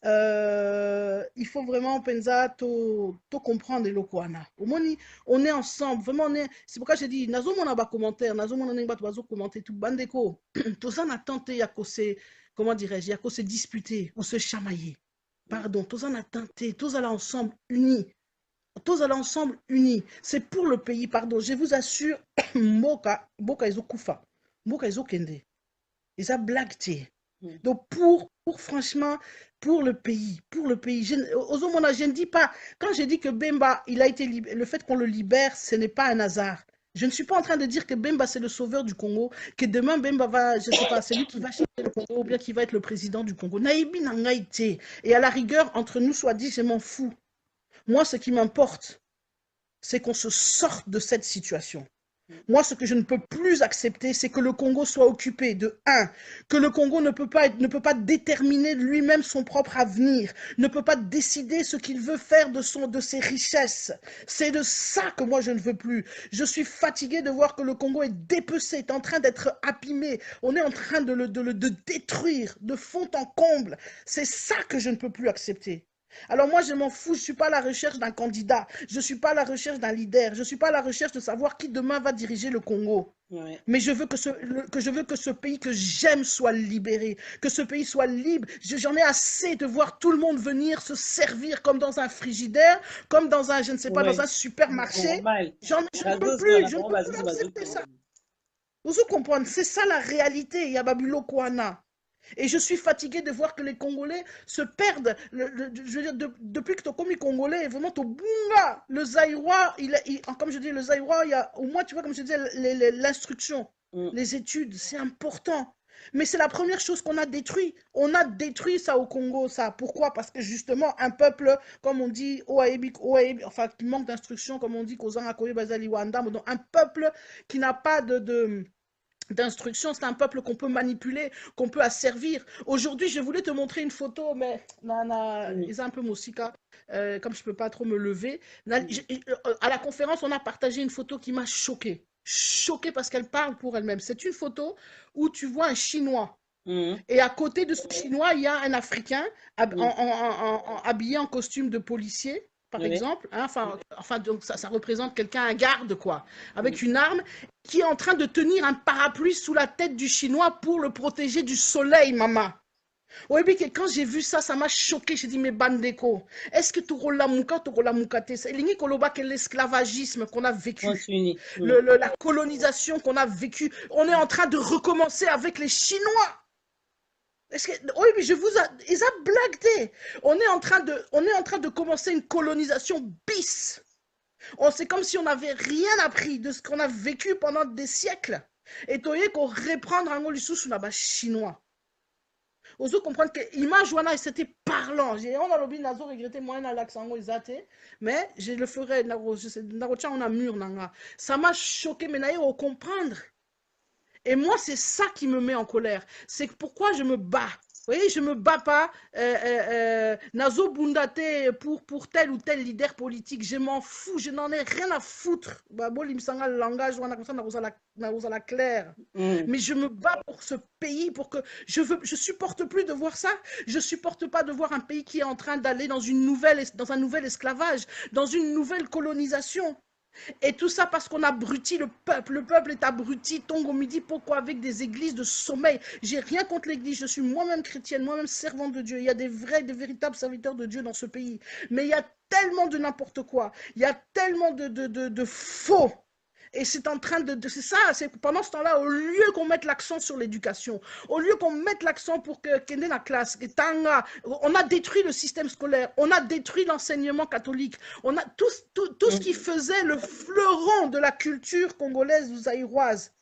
vraiment pensa to comprendre le Kwana. Au moins, on est ensemble, vraiment, c'est pourquoi j'ai dit, nazo mona ba commentaire, nazo mona nenga bazo commenter tout bandeko. Tout ça n'a tenté, ya ko se, comment dirais-je, ya ko se disputer ou se chamailler. Pardon, tous en a tenté, tous allés ensemble, unis. Tous allés ensemble, unis. C'est pour le pays, pardon. Je vous assure, Mboka Ezo Kufa, Mboka Ezo Kende. Ils ont blagué. Mm. Donc, franchement, pour le pays, je ne dis pas, quand je dis que Bemba, il a été le fait qu'on le libère, ce n'est pas un hasard. Je ne suis pas en train de dire que Bemba, c'est le sauveur du Congo, que demain, Bemba va, je ne sais pas, c'est lui qui va changer le Congo, ou bien qui va être le président du Congo. Naïbi n'a été. Et à la rigueur, entre nous soit dit, je m'en fous. Moi, ce qui m'importe, c'est qu'on se sorte de cette situation. Moi, ce que je ne peux plus accepter, c'est que le Congo soit occupé de un, que le Congo ne peut pas déterminer lui-même son propre avenir, ne peut pas décider ce qu'il veut faire de ses richesses. C'est de ça que moi je ne veux plus. Je suis fatigué de voir que le Congo est dépecé, est en train d'être abîmé. On est en train de le détruire de fond en comble. C'est ça que je ne peux plus accepter. Alors moi, je m'en fous, je ne suis pas à la recherche d'un candidat, je ne suis pas à la recherche d'un leader, je ne suis pas à la recherche de savoir qui demain va diriger le Congo. Ouais. Mais je veux que ce pays que j'aime soit libéré, que ce pays soit libre. J'en ai assez de voir tout le monde venir se servir comme dans un frigidaire, comme dans un, je ne sais pas, dans Ouais. un supermarché. Normal. Je ne peux Bazo plus, zala, je ne bango peux bazo plus bazo accepter ça. ko. Vous comprenez, c'est ça la réalité, il y a Babilo Kouana. Et je suis fatigué de voir que les Congolais se perdent. Je veux dire, depuis que tu as commis Congolais, vraiment, tu bunga. Le Zaïrois, comme je dis, le Zaïrois, il y a au moins, tu vois, comme je dis, l'instruction, Mm. les études, c'est important. Mais c'est la première chose qu'on a détruit. On a détruit ça au Congo, ça. Pourquoi? Parce que justement, un peuple, comme on dit, enfin, qui manque d'instruction, comme on dit, un peuple qui n'a pas d'instruction, c'est un peuple qu'on peut manipuler, qu'on peut asservir. Aujourd'hui, je voulais te montrer une photo, mais Mm. ils ont un peu moussika, comme je ne peux pas trop me lever. Mm. À la conférence, on a partagé une photo qui m'a choquée. Choquée parce qu'elle parle pour elle-même. C'est une photo où tu vois un Chinois. Mm. Et à côté de ce Chinois, il y a un Africain Mm. habillé en costume de policier, par Ouais. exemple. Hein, enfin, donc ça représente quelqu'un, un garde, quoi, avec une arme, qui est en train de tenir un parapluie sous la tête du Chinois pour le protéger du soleil, maman. Oui, mais quand j'ai vu ça, ça m'a choqué. J'ai dit, mais Bandeko, est-ce que tu c'est l'esclavagisme qu'on a vécu, Continue. Mm. la colonisation qu'on a vécue. On est en train de recommencer avec les Chinois. Est-ce que, oui, mais ils ont blagué. On est en train de commencer une colonisation bis. C'est comme si on n'avait rien appris de ce qu'on a vécu pendant des siècles. Et tu sais qu'on reprendre un mot sous la base chinois. On se comprendre que l'image c'était parlant. On a l'obligé de regretter moins à l'accent mais je le ferai. On a mur ça m'a choqué, mais on comprendre. Et moi, c'est ça qui me met en colère. C'est pourquoi je me bats. Vous voyez, je ne me bats pas. Nazo Bundate pour tel ou tel leader politique. Je m'en fous. Je n'en ai rien à foutre. Le langage, la claire. Mm. Mais je me bats pour ce pays, pour que je supporte plus de voir ça. Je supporte pas de voir un pays qui est en train d'aller dans un nouvel esclavage, dans une nouvelle colonisation. Et tout ça parce qu'on abrutit le peuple. Le peuple est abruti, Tongo Midi, pourquoi avec des églises de sommeil. J'ai rien contre l'église, je suis moi-même chrétienne, moi-même servante de Dieu. Il y a des vrais, des véritables serviteurs de Dieu dans ce pays. Mais il y a tellement de n'importe quoi. Il y a tellement de faux. Et c'est en train c'est ça, c'est pendant ce temps-là, au lieu qu'on mette l'accent sur l'éducation, au lieu qu'on mette l'accent pour que la classe, on a détruit le système scolaire, on a détruit l'enseignement catholique, on a tout ce qui faisait le fleuron de la culture congolaise ou zaïroise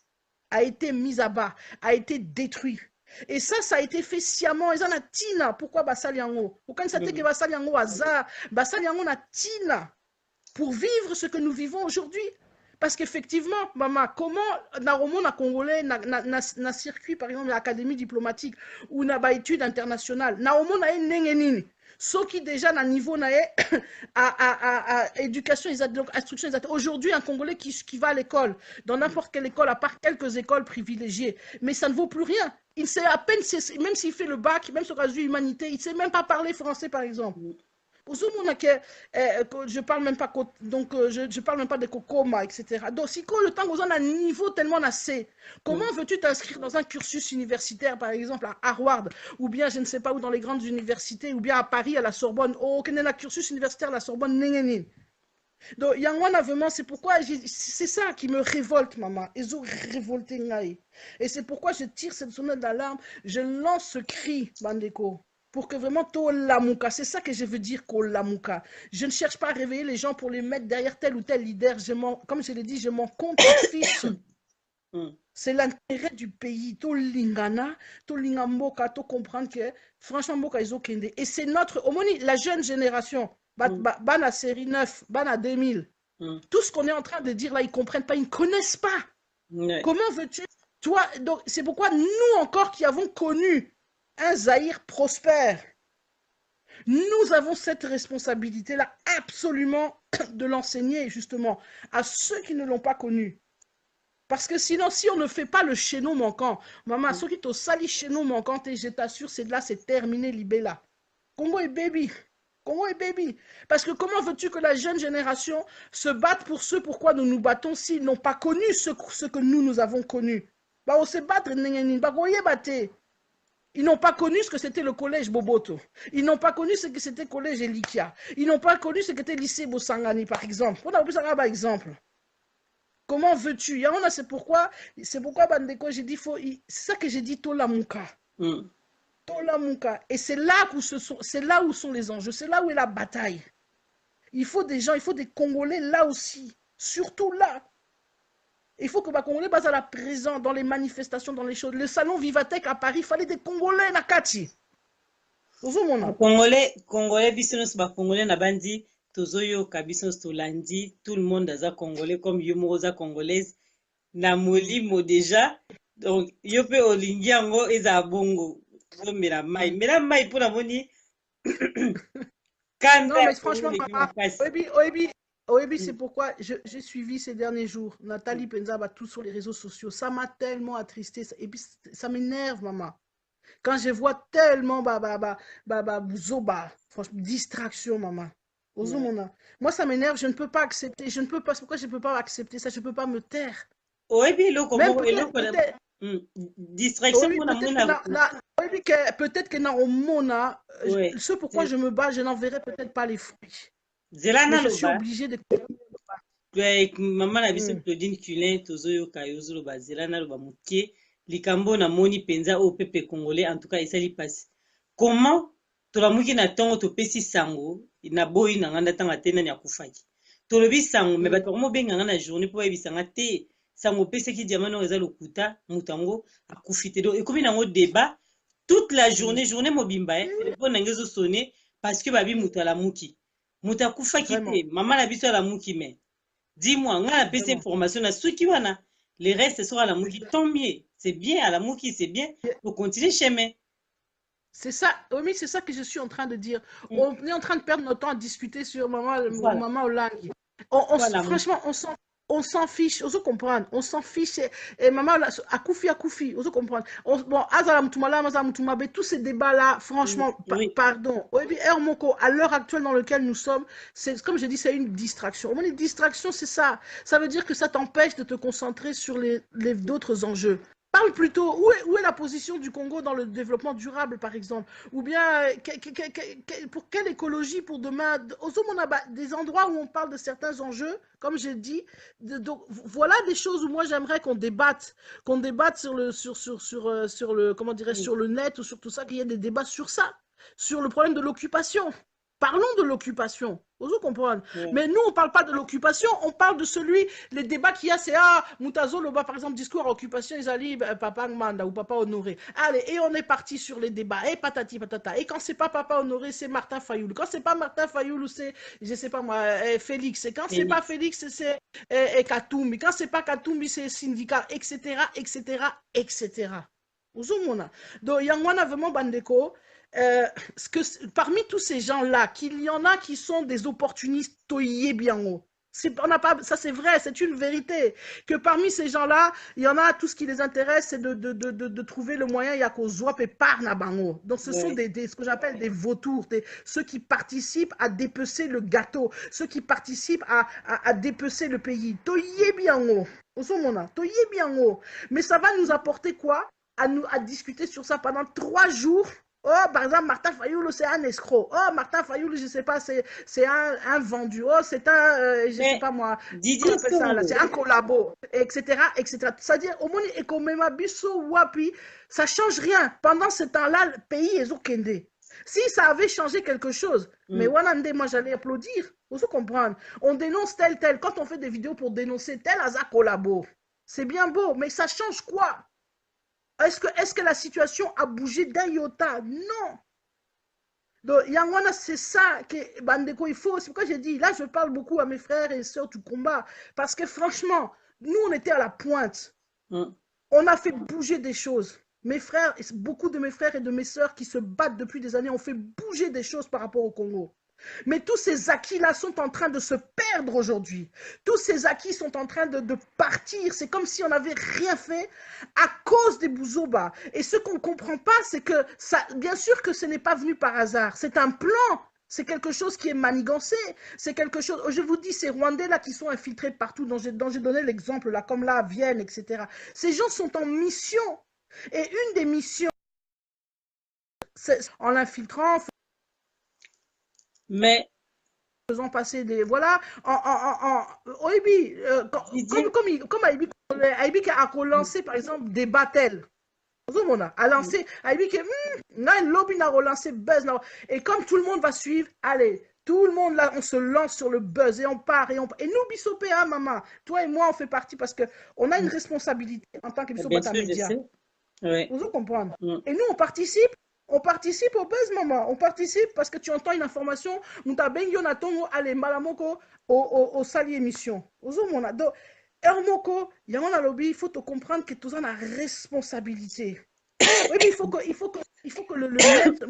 a été mis à bas, a été détruit. Et ça a été fait sciemment. Ils en ont tina. Pourquoi basali yango? Pourquoi ça que basali yango hasard? Basali yango na tina pour vivre ce que nous vivons aujourd'hui. Parce qu'effectivement, maman, comment na roman congolais na circuit par exemple l'académie diplomatique ou na ba étude internationale, na roman na nini. Ceux qui déjà na niveau na à éducation donc instruction. Aujourd'hui, un Congolais qui va à l'école, dans n'importe quelle école, à part quelques écoles privilégiées, mais ça ne vaut plus rien. Il sait à peine, même s'il fait le bac, même sur la humanité, il ne sait même pas parler français, par exemple. Je parle même pas donc je parle même pas de Kokoma, etc. Donc si le temps vous en a un niveau tellement assez, comment veux-tu t'inscrire dans un cursus universitaire, par exemple à Harvard, ou bien je ne sais pas où dans les grandes universités, ou bien à Paris à la Sorbonne? Oh, quel est le cursus universitaire à la Sorbonne? Donc Yangwana vraiment, c'est pourquoi c'est ça qui me révolte, maman. Ils ont révolté Ngaï. Et c'est pourquoi je tire cette sonnette d'alarme, je lance ce cri, Bandeko. Pour que vraiment to lamuka, c'est ça que je veux dire ko lamuka. Je ne cherche pas à réveiller les gens pour les mettre derrière tel ou tel leader. Comme je l'ai dit, je m'en contrefiche. C'est l'intérêt du pays. To lingana, to lingamboka, to comprendre que franchement mboka ils ont kende. Et c'est notre, au moins la jeune génération, bana série 9, bana 2000. Tout ce qu'on est en train de dire là, ils comprennent pas, ils ne connaissent pas. Comment veux-tu, toi, donc c'est pourquoi nous encore qui avons connu un Zaïre prospère, nous avons cette responsabilité-là absolument de l'enseigner justement à ceux qui ne l'ont pas connu. Parce que sinon, si on ne fait pas le chéneau manquant, maman, ceux qui t'ont sali chéneau manquant, et je t'assure, c'est là, c'est terminé, Libella. Congo est baby. Congo est baby. Parce que comment veux-tu que la jeune génération se batte pour ce pourquoi nous nous battons s'ils n'ont pas connu ce que nous avons connu? Bah, on se battre, ils n'ont pas connu ce que c'était le collège Boboto. Ils n'ont pas connu ce que c'était le collège Elikia. Ils n'ont pas connu ce que c'était le lycée Bosangani, par exemple. On a oublié ça, par exemple. Comment veux-tu? C'est pourquoi, Bandeko, j'ai dit, c'est ça que j'ai dit, Tolamuka. Tolamuka. Et c'est là où sont les enjeux, c'est là où est la bataille. Il faut des gens, il faut des Congolais là aussi. Surtout là. Il faut que les Congolais soient là présents dans les manifestations, dans les choses. Le salon Vivatech à Paris, il fallait des Congolais na kati. Congolais, bisonos ba Congolais na bandi, tozoyo kabisonos tolandi, tout le monde a Congolais comme Yomoroza congolaise, na molimo déjà. Donc yo pe olingi yango eza bongo. Mela mai pour la moni. Non mais franchement, Oebi, c'est pourquoi j'ai suivi ces derniers jours Nathalie Penzaba tout sur les réseaux sociaux. Ça m'a tellement attristé. Et puis, ça m'énerve, maman. Quand je vois tellement zoba, franchement, distraction, maman. Moi, ça m'énerve. Je ne peux pas accepter. Je ne peux pas. Pourquoi je ne peux pas accepter ça? Je ne peux pas me taire. Oebi, distraction. Peut-être que dans Mona, ce pourquoi je me bats, je n'en verrai peut-être pas les fruits. Mais je suis obligée de... Maman na biso Claudine Culin tozoyo kayozo ba zelana lo ba mukie likambo na moni penza au pepe congolais en tout cas esali passe. Comment tolamuki na tongo to pesi sango na boyi na nganda tanga tena ni akufaki. Tolobi sango me bato mo benga na journée po ebisanga te sango pesi ki diamano eza lokuta mutango akufite do ekomi na ngo débat toute la journée mobimba téléphone nangezo sonner parce que babi mutala muki. Mutakufa kite, maman la biso la mouki mais. Dis-moi, on a la information na souki wana. Les restes sont à la mouki, tant mieux. C'est bien à la mouki, c'est bien pour continuer chemin. C'est ça, oui, c'est ça que je suis en train de dire. On est en train de perdre notre temps à discuter sur maman Olangi. Franchement, on s'en fiche, on se comprend. On s'en fiche. Et maman, Akoufi, on se comprend. Bon, tous ces débats-là, franchement, pardon. À l'heure actuelle dans laquelle nous sommes, comme je dis, c'est une distraction. Une distraction, c'est ça. Ça veut dire que ça t'empêche de te concentrer sur d'autres enjeux. Parle plutôt, où est la position du Congo dans le développement durable, par exemple? Ou bien, pour quelle écologie pour demain? On a des endroits où on parle de certains enjeux, comme j'ai dit. Donc, voilà des choses où moi, j'aimerais qu'on débatte sur le, comment dirais, sur le net ou sur tout ça, qu'il y ait des débats sur ça, sur le problème de l'occupation. Parlons de l'occupation. Vous comprenez? Ouais. Mais nous, on ne parle pas de l'occupation, on parle de celui, les débats qu'il y a, c'est ah, Moutazo Loba, par exemple, discours à occupation, ils allaient Papa Ngmanda ou Papa Honoré. Allez, et on est parti sur les débats, et patati patata. Et quand c'est pas Papa Honoré, c'est Martin Fayoul. Quand c'est pas Martin Fayoul, c'est, je sais pas moi, Félix. Et quand c'est pas Félix, c'est Katoumbi. Quand c'est pas Katoumbi, c'est syndicat, etc., etc., etc. Vous comprenez? Donc, il y en a vraiment Bandeko. Parmi tous ces gens-là, qu'il y en a qui sont des opportunistes toyés bien haut. On n'a pas, ça c'est vrai, c'est une vérité. Que parmi ces gens-là, il y en a, tout ce qui les intéresse, c'est de trouver le moyen, il y a qu'aux zwap et par nabango. Donc ce sont ce que j'appelle des vautours, ceux qui participent à dépecer le gâteau, ceux qui participent à dépecer le pays. Toyé bien haut. Toyé bien haut. Mais ça va nous apporter quoi? À discuter sur ça pendant 3 jours. Oh, par exemple, Martin Fayoul, c'est un escroc. Oh, Martin Fayoul, je ne sais pas, c'est un vendu. Oh, c'est un, je ne sais pas moi, Didier c'est un collabo, etc., etc. C'est-à-dire, au moins, et comme Bisso Wapi, ça ne change rien. Pendant ce temps-là, le pays est au Kende. Si ça avait changé quelque chose, mais Wanande, moi, j'allais applaudir. Vous comprenez? On dénonce tel. Quand on fait des vidéos pour dénoncer tel Aza collabo, c'est bien beau, mais ça change quoi? Est-ce que la situation a bougé d'un iota? Non. Donc, Yangwana, c'est ça que Bandeko, il faut. C'est pourquoi j'ai dit, là, je parle beaucoup à mes frères et sœurs du combat. Parce que franchement, nous, on était à la pointe. On a fait bouger des choses. Mes frères, beaucoup de mes frères et de mes sœurs qui se battent depuis des années ont fait bouger des choses par rapport au Congo. Mais tous ces acquis-là sont en train de se perdre aujourd'hui. Tous ces acquis sont en train de partir. C'est comme si on n'avait rien fait à cause des Bouzoba. Et ce qu'on ne comprend pas, c'est que ça, bien sûr que ce n'est pas venu par hasard. C'est un plan. C'est quelque chose qui est manigancé. C'est quelque chose. Je vous dis, ces Rwandais là qui sont infiltrés partout, dont j'ai donné l'exemple là, comme là à Vienne, etc. Ces gens sont en mission. Et une des missions, c'est en l'infiltrant, mais faisant passer des voilà Oibi, comme Aibi qui a relancé par exemple des battles a lancé Aibi qui a un lobby a relancé buzz et comme tout le monde va suivre, allez, tout le monde là, on se lance sur le buzz et on part et nous Bissopé, hein, maman, toi et moi on fait partie parce que on a une responsabilité en tant que Bissopé média. Vous comprenez? Et nous on participe. On participe au buzz, maman. On participe parce que tu entends une information. Nous t'avons Yonatongo, allez, malamoko, au sali émission. Donc, Hermoko, il y a un lobby, il faut te comprendre que tu as la responsabilité. Oui, mais il faut que le net,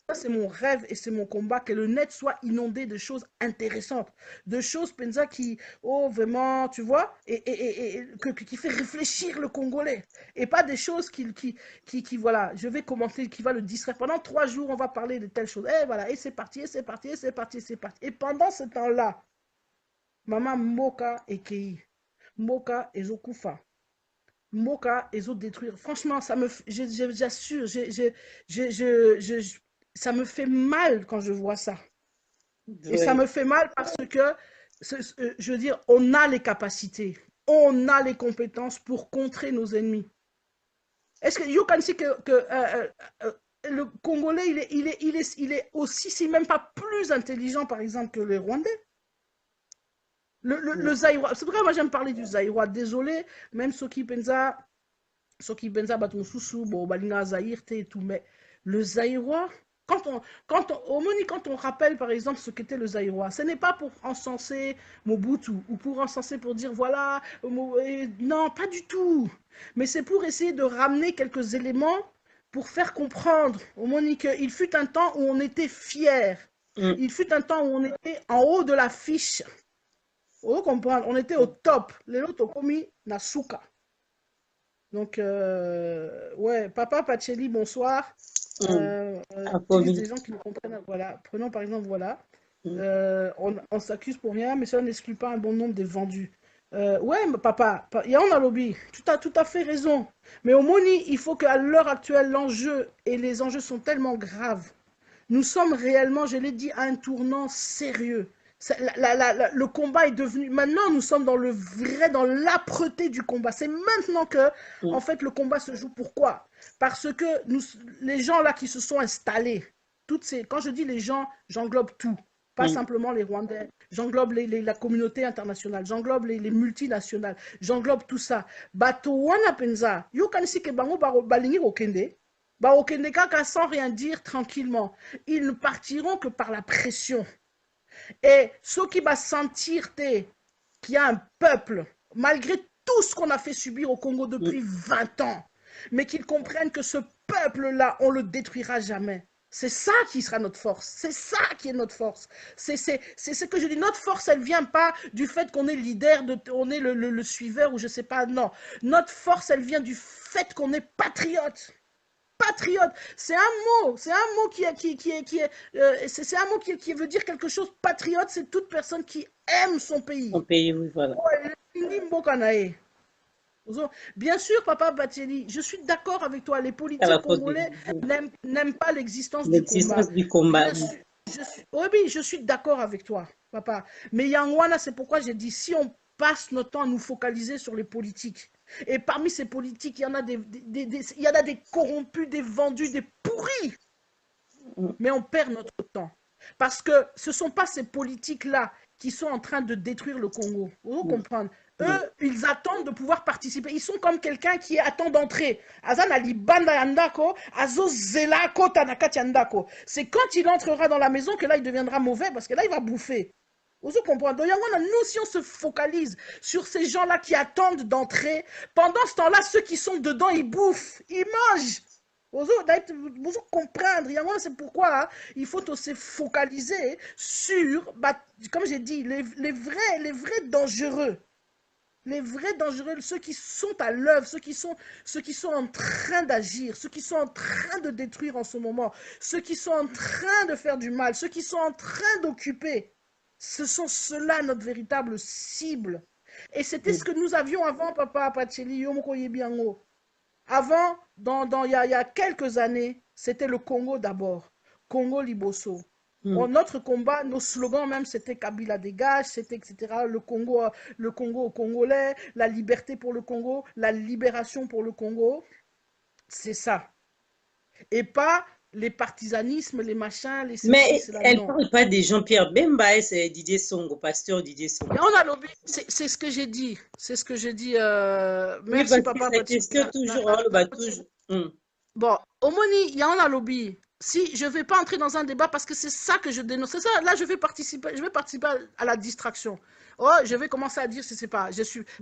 ça c'est mon rêve et c'est mon combat, que le net soit inondé de choses intéressantes, de choses, Penza, qui, oh, vraiment, tu vois, qui fait réfléchir le Congolais, et pas des choses voilà, je vais commenter, qui va le distraire. Pendant 3 jours, on va parler de telles choses, et voilà, et c'est parti, et c'est parti, et c'est parti, et c'est parti. Et pendant ce temps-là, maman Moka et Kei, Moka et Zokufa. Moka et autres détruire. Franchement, j'assure, ça me fait mal quand je vois ça. Et ça me fait mal parce que, je veux dire, on a les capacités, on a les compétences pour contrer nos ennemis. Est-ce que Yokan sait que le Congolais, il est aussi, si même pas plus intelligent, par exemple, que les Rwandais? Le Zaïrois, c'est vrai, moi j'aime parler du Zaïrois. Désolé, même Soki Benza, Batonsusu, bon, Balinga Zaïr, et tout, mais le Zaïrois, quand on rappelle par exemple ce qu'était le Zaïrois, ce n'est pas pour encenser Mobutu ou pour encenser pour dire voilà, non, pas du tout. Mais c'est pour essayer de ramener quelques éléments pour faire comprendre au Monique qu'il fut un temps où on était fiers. Il fut un temps où on était en haut de l'affiche. Vous comprenez, on était au top. Les autres ont commis Nasuka. Donc, ouais, Papa Pacheli, bonsoir. Des gens qui nous comprennent. Voilà. Prenons par exemple, voilà. On s'accuse pour rien, mais ça n'exclut pas un bon nombre de vendus. Ouais, papa, il y a un lobby. Tu as tout à fait raison. Mais au Moni, il faut qu'à l'heure actuelle, l'enjeu et les enjeux sont tellement graves. Nous sommes réellement, je l'ai dit, à un tournant sérieux. Le combat est devenu... Maintenant, nous sommes dans le vrai, dans l'âpreté du combat. C'est maintenant que, en fait, le combat se joue. Pourquoi? Parce que les gens là qui se sont installés, toutes ces, quand je dis les gens, j'englobe tout. Pas simplement les Rwandais, j'englobe la communauté internationale, j'englobe les multinationales, j'englobe tout ça. Bato wana penza, yo kanisi ke bango balingi okende, ba okende kaka sans rien dire tranquillement. Ils ne partiront que par la pression. Et ceux qui va sentir qu'il y a un peuple, malgré tout ce qu'on a fait subir au Congo depuis 20 ans, mais qu'ils comprennent que ce peuple-là, on le détruira jamais. C'est ça qui sera notre force. C'est ça qui est notre force. C'est ce que je dis. Notre force, elle ne vient pas du fait qu'on est leader, on est le suiveur ou je ne sais pas. Non. Notre force, elle vient du fait qu'on est patriote. Patriote, c'est un mot c'est un mot c'est un mot qui veut dire quelque chose. Patriote, c'est toute personne qui aime son pays. Son pays, oui, voilà. Bien sûr, Papa Batieli, je suis d'accord avec toi. Les politiques congolais n'aiment pas l'existence du combat. Oui, je suis d'accord avec toi, Papa. Mais Yangwana, c'est pourquoi j'ai dit, si on passe notre temps à nous focaliser sur les politiques, et parmi ces politiques, il y en a il y en a des corrompus, des vendus, des pourris. Mais on perd notre temps. Parce que ce ne sont pas ces politiques-là qui sont en train de détruire le Congo. Vous comprenez? Eux, ils attendent de pouvoir participer. Ils sont comme quelqu'un qui attend d'entrer. C'est quand il entrera dans la maison que là, il deviendra mauvais parce que là, il va bouffer. Vous comprenez? Donc, nous, si on se focalise sur ces gens-là qui attendent d'entrer, pendant ce temps-là, ceux qui sont dedans, ils bouffent, ils mangent. Vous comprendre, c'est pourquoi hein, il faut se focaliser sur, comme j'ai dit, les vrais dangereux. Les vrais dangereux, ceux qui sont à l'œuvre, ceux qui sont en train d'agir, ceux qui sont en train de détruire en ce moment, ceux qui sont en train de faire du mal, ceux qui sont en train d'occuper. Ce sont ceux-là notre véritable cible. Et c'était ce que nous avions avant, Papa Pacheli, Yomoko Yebiango. Avant, il y a quelques années, c'était le Congo d'abord. Congo Liboso. Notre combat, nos slogans même, c'était Kabila dégage, c'était etc. Le Congo aux Congolais, la liberté pour le Congo, la libération pour le Congo. C'est ça. Et pas les partisanismes, les machins, les... Mais elle ne parle pas des Jean-Pierre Bemba, c'est Didier Songo, pasteur Didier Songo. Et on a lobby, c'est ce que j'ai dit. C'est ce que j'ai dit. Merci, oui, Papa. C'est question toujours, toujours. Bon, au Moni, il y a un lobby. Si je ne vais pas entrer dans un débat parce que c'est ça que je dénonce. C'est ça, là, je vais participer à la distraction. Oh, je vais commencer à dire, je sais pas,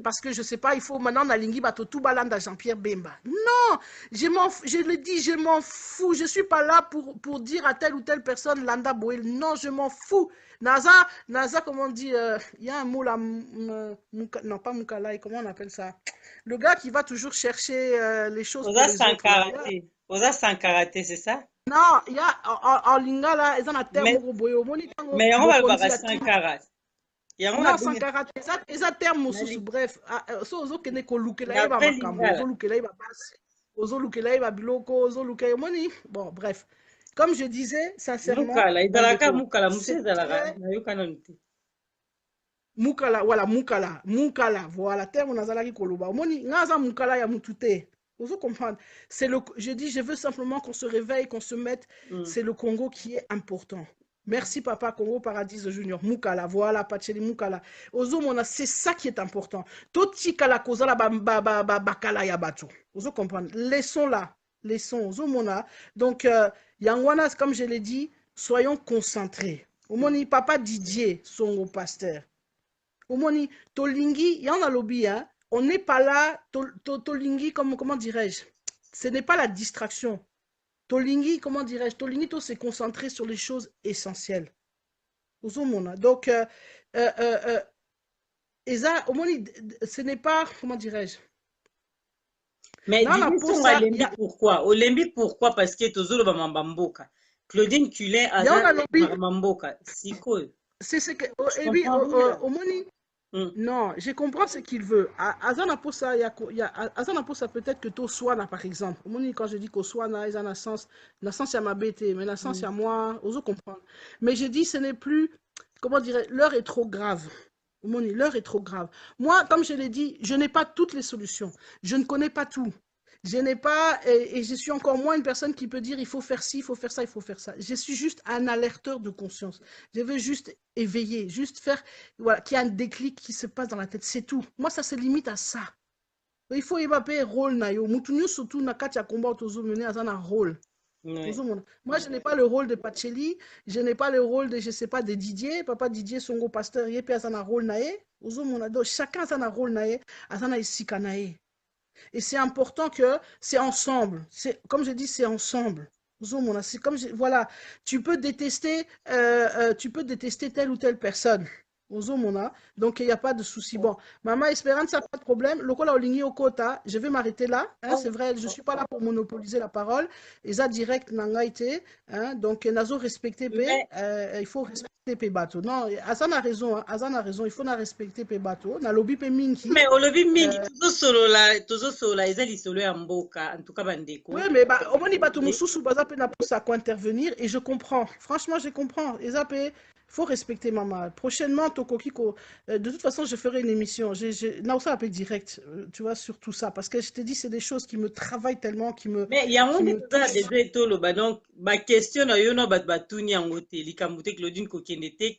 parce que je sais pas, il faut maintenant Nalingi Bato tout balanda Jean-Pierre Bemba. Non, je le dis, je m'en fous. Je suis pas là pour dire à telle ou telle personne Landa Boel. Non, je m'en fous. Naza, comment on dit, il y a un mot là, non pas Moukalai, comment on appelle ça? Le gars qui va toujours chercher les choses. Oza Sankarate. Oza Sankarate, c'est ça? Non, il y a en lingala, ils ont un terme au boyo. Mais on va le voir à Sankarate. Non, Sankarate, ils ont un terme sous bref. So ozo kene ko lukela iba makambo, ozo lukela iba basi, ozo lukela iba biloko, ozo lukela moni. Bon, bref. Comme je disais, sincèrement. Mukala, idalaka mukala, musi idalaka, na yokana nti. Mukala, voilà, mukala, voilà, terme nazalaki koloba. Moni, ngaza mukala ya mutute. Vous comprenez? Je dis, je veux simplement qu'on se réveille, qu'on se mette. C'est le Congo qui est important. Merci, Papa Congo Paradise Junior. Mukala, voilà, Pacheli Mukala. Ozomona, c'est ça qui est important. Toti kala kozala bakala ya bato. Vous comprenez? Laissons-la. Laissons. Ozomona. Donc, Yangwana, comme je l'ai dit, soyons concentrés. Omoni, Papa Didier, son pasteur. Omoni, Tolingi, y en a lobby, hein. On n'est pas là, Tolingi, comment dirais-je? Ce n'est pas la distraction. Tolingi, comment dirais-je? Tolingi, tout s'est concentré sur les choses essentielles. Donc, ce n'est pas, comment dirais-je? Mais dis-moi, pourquoi? Olympique, pourquoi? Parce que Tozolo Bamamboka. Claudine Culin a Bamamboka. C'est quoi? C'est ce que, Omoni. Non, je comprends ce qu'il veut. Azana Posa, peut-être que Toswana, par exemple. Quand je dis qu'Oswana, il a un sens, il y a ma bête, mais un sens, il y a moi, oso comprendre. Mais je dis, ce n'est plus, comment dirais, l'heure est trop grave. L'heure est trop grave. Moi, comme je l'ai dit, je n'ai pas toutes les solutions. Je ne connais pas tout. Je n'ai pas, et je suis encore moins une personne qui peut dire il faut faire ci, il faut faire ça, il faut faire ça. Je suis juste un alerteur de conscience. Je veux juste éveiller, juste faire, voilà, qu'il y a un déclic qui se passe dans la tête, c'est tout. Moi, ça se limite à ça. Il faut évaper rôle na yo. Mutu surtout na kati ya combat tozo mener à un rôle. Ouais. Moi, je n'ai pas le rôle de Pacheli, je n'ai pas le rôle de, je sais pas, de Didier, papa Didier, Songo Pasteur, yé, puis un rôle naé. Donc, chacun a un rôle naé, a un isika naé. Et c'est important que c'est ensemble. Comme je dis, c'est ensemble. C'est comme voilà, tu peux détester telle ou telle personne. Donc, il n'y a pas de souci. Bon, Maman Espérance, ça pas de problème. Lokola Olingi Okota, je vais m'arrêter là. C'est vrai, je ne suis pas là pour monopoliser la parole. Et ça, direct, Nangaïté. Donc, Nazo respecter Mais, il faut respecter P bateau. Non, Azan a raison. Azan a raison. Il faut respecter P bateau. Na lobby P minki. mais au lobby mingi, toujours solo là, ils ont solo ya mboka, en tout cas, Oui, bandeko. mais au moins, bateau Moussous, Bazape n'a pas quoi intervenir et je comprends. Franchement, je comprends. Et Zape, il faut respecter Maman. Prochainement, Tokokiko, de toute façon, je ferai une émission. Non, ça un peu direct, tu vois, sur tout ça. Parce que je te dis, c'est des choses qui me travaillent tellement, Mais il y a un qui moment me déjà touchent. des tolo ba donc ba question na yo no bat batuni yango te likambo te Claudine kokende te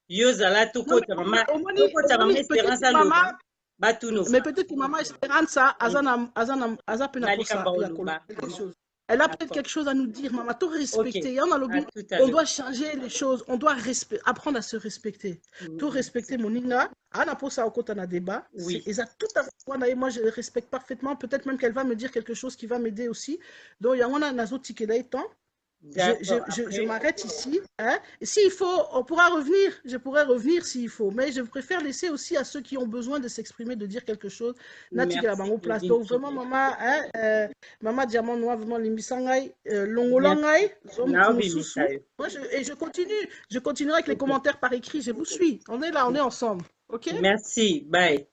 yo zala to Non, ko ta mama peut-être espérance que à Maman, loba batuno mais peut-être que Maman Esperanza, na Penaposa, likambo il y a loba quelque chose. Elle a peut-être d'accord quelque chose à nous dire, Maman. Tout ok respecter. Il y en a à lobby. tout à On l'heure doit changer les choses. On doit apprendre à se respecter. Tout respecter merci mon Inga. Anna Posa au un débat. oui Et ça, tout à fait. Moi, je le respecte parfaitement. Peut-être même qu'elle va me dire quelque chose qui va m'aider aussi. Donc, il y a un nazo ticket temps. d'accord Je après m'arrête ici. Hein. S'il faut, on pourra revenir. Je pourrais revenir s'il faut. Mais je préfère laisser aussi à ceux qui ont besoin de s'exprimer, de dire quelque chose. Nati la merci bango place. Claudine Donc vraiment, Kidi maman, hein, maman diamant noir, vraiment limbisangai, merci longolangai, zom na obi mususu. misayo Moi, et je continue. Je continuerai avec les ok commentaires par écrit. Je vous suis. On est là, on est ensemble. OK? merci bye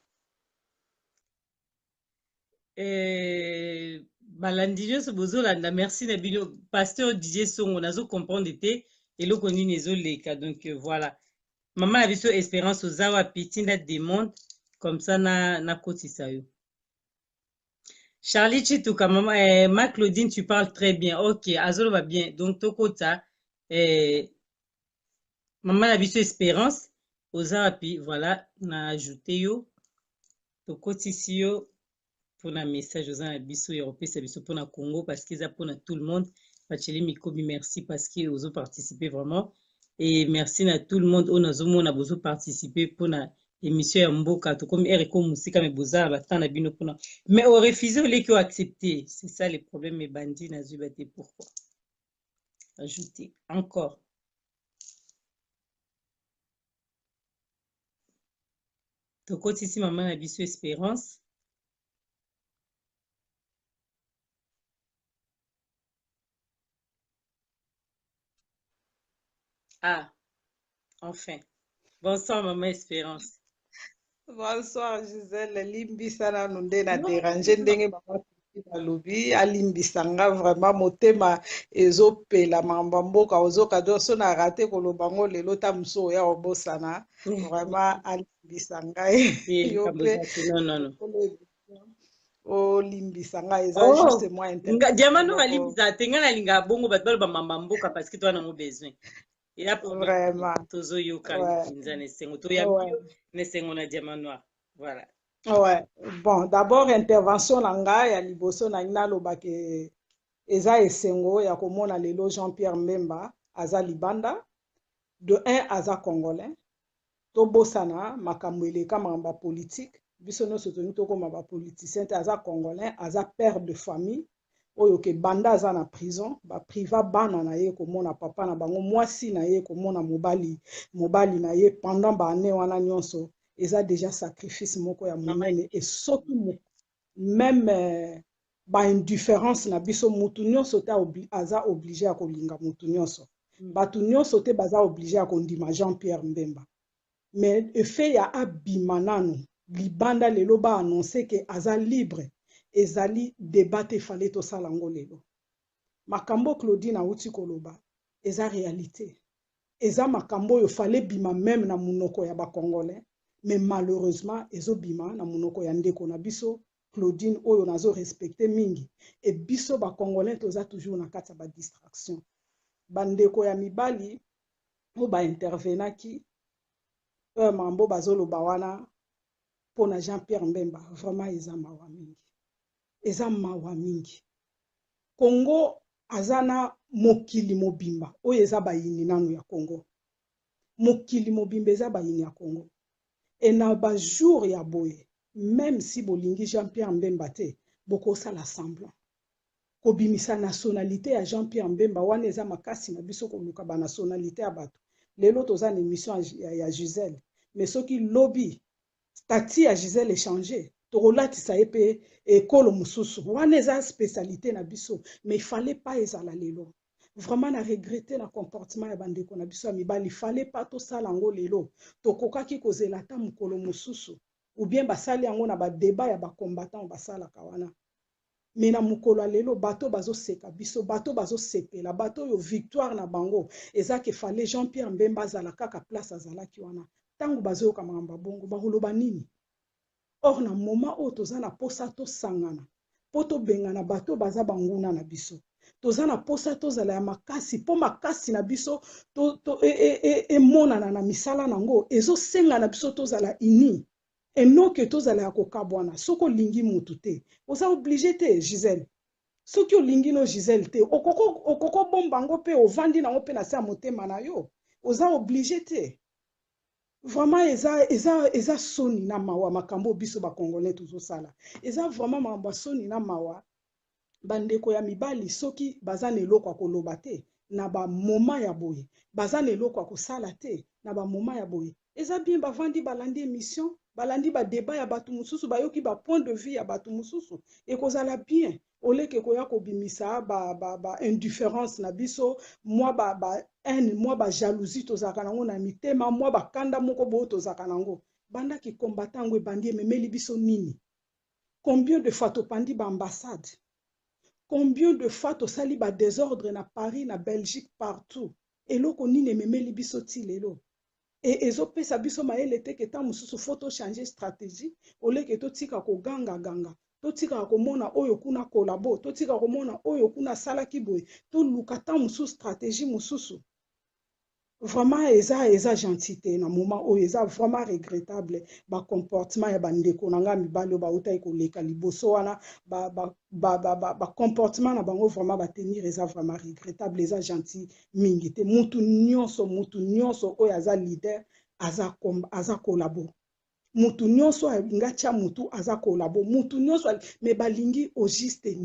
balandi nyonso bozolanda merci na bino pasteur Didier Songo nazo comprendre te eloko nini ezoleka donc voilà mama na biso espérance oza wapi ntina demande comme ça nakotisa yo Charlie Chituka mama ma Claudine tu parles très bien ok azoloba bien donc tokota mama na biso espérance oza wapi voilà na ajouté yo tokotisi yo mpona message oza na biso ya kopesa biso mpona Congo parce que eza mpona tout le monde Bacheli Mikobi merci parce que ozoparticipe vraiment et merci na tout le monde oyo nazomona bozoparticipe mpona émission ya mboka tokomi ere ko mosika me bozala batan na bino mpona mais orefuse oleki oaccepte c'est ça le problème ebandi nazwi bate pourquoi ajouter encore tokotisi mama na biso espérance ah enfin bonsoir maman espérance Bonsoir Gisèle, limbisa nanu nde na non déranger ndenge mama Christine alobi alimbisanga vraiment motema ezopela mamba mboka ozoka do so na rate koloba ngo lelo ta mosu oya obosana vraiment alimbisanga et yo likambo pe eza te non non non olimbisanga eza juste oh moi diamant intervention no moko alimbisa te ngai nalingaka bongo bato baloba mamba mboka parce que toza nango besoin eza problème te vraiment tozoyoka yo ouais mpenza na esengo toyambi ouais yo na esengo na diamant noir voilà ouais bon d'abord intervention na ngai ya liboso na ngai nalobaka eza esengo ya komona lelo Jean-Pierre Mbemba aza libanda de un aza congolais tobosana makambo eleka makambo ya politique biso nyonso tolingi tokóma bapoliticien te aza congolais aza père de famille oyo ke banda aza na prison bapriva bana na ye komona papa na bango mwasi na ye komona mobali na ye pendant baane wana nyonso eza déjà sacrifice moko ya mama monene e soki même baindifférence na biso mutu nyonso te aza oblige ya kolinga mutu nyonso bato nyonso te baza oblige ya kondima Jean-Pierre Mbemba mais efe ya abima nanu libanda lelo baannonce ke aza libre ezali débat te efale tosala yango lelo makambo Claudine awuti koloba eza réalité eza makambo oyo fale bima meme na munoko ya bakongolais mais malheureusement ezobima na munoko ya ndeko na biso Claudine oyo nazo respecter mingi et biso ba congolais toza toujours na kati ba distraction bandeko ya mibali o ba intervenaki mambo bazoloba wana pona Jean-Pierre Mbemba vraiment eza mawa mingi Congo azana mokili mobimba oyo eza bayini nanu ya Congo mokili mobimba eza bayini ya Congo et na ba jour ya boye même si bolingi Jean-Pierre Mbemba te bokosala semblant kobimisa nationalité ya Jean-Pierre Mbemba wana eza makasi na biso koluka ba nationalité ya bato lelo toza na émission ya Gisèle mais soki lobby statut ya Gisèle échangé tokolatisa ye pe ekolo mususu wana eza spécialité na biso mais il fallait pas ezala lelo vraiment na regretter na comportement ya bandeko na biso ya mibali il fallait pas tosala yango lelo tokokaki kozela ta mokolo mususu ou bien basali yango na ba débat ya ba combattant basala kawana mais na mokolo lelo bato bazoseka biso bato bazosepela bato yo victoire na bango eza ke fallait Jean-Pierre Mbemba azala kaka place azalaki wana tangu bazoyoka makambo bongo bakoloba nini or na moment oyo toza na posa tosangana po tobengana bato baza banguna na biso toza na posa tozala ya makasi po makasi na biso emonana na misala nango ezosenga na biso tozala ini enoke tozala ya kokabwana soko lingi mutu te oza obligé te Gisèle soki olingi no Gisèle te okoko bomba ngo pe ovandi nango pe na se ya motema na yo oza obligé te vraiment eza soni na mawa makambo biso ba congolais tozosala eza vraiment makambo soni na mawa bandeko ya mibali soki baza na eloko ya koloba te na ba moment ya boye baza na eloko ya kosala te na ba moment ya boye eza bien bavandi balandi émission balandi ba débat ya bato mususu bayoki ba point de vue ya bato mususu ekozala bien oleke koya kobimisa ba indifférence na biso moi ba haine moi ba jalousie tozaka nango na mitema moi ba kanda moko bo tozaka nango banda ki combattant ngo bandi ememeli biso nini combien de fois topandi ba ambassade combien de fois tosali ba désordre na Paris na Belgique partout eloko nini ememeli biso ti lelo et ezopesa biso mayele te ke ta mususu faut changer stratégie oleke totika koganga ganga totika komona oyo kuna kolabo totika komona oyo kuna salaki boye to luka ta mususu stratégie mususu vraiment eza gentité na moment oyo eza vraiment regrettable ba comportement ya bandeko nanga mibalo ba utai koleka liboso wana ba comportement na bango vraiment ba tenir eza vraiment regrettable eza gentil mingi te mutu nyonso oyo aza leader aza kolabo mutu nyonso alinga tia mutu aza kolabo mutu nyonso mais balingi au juste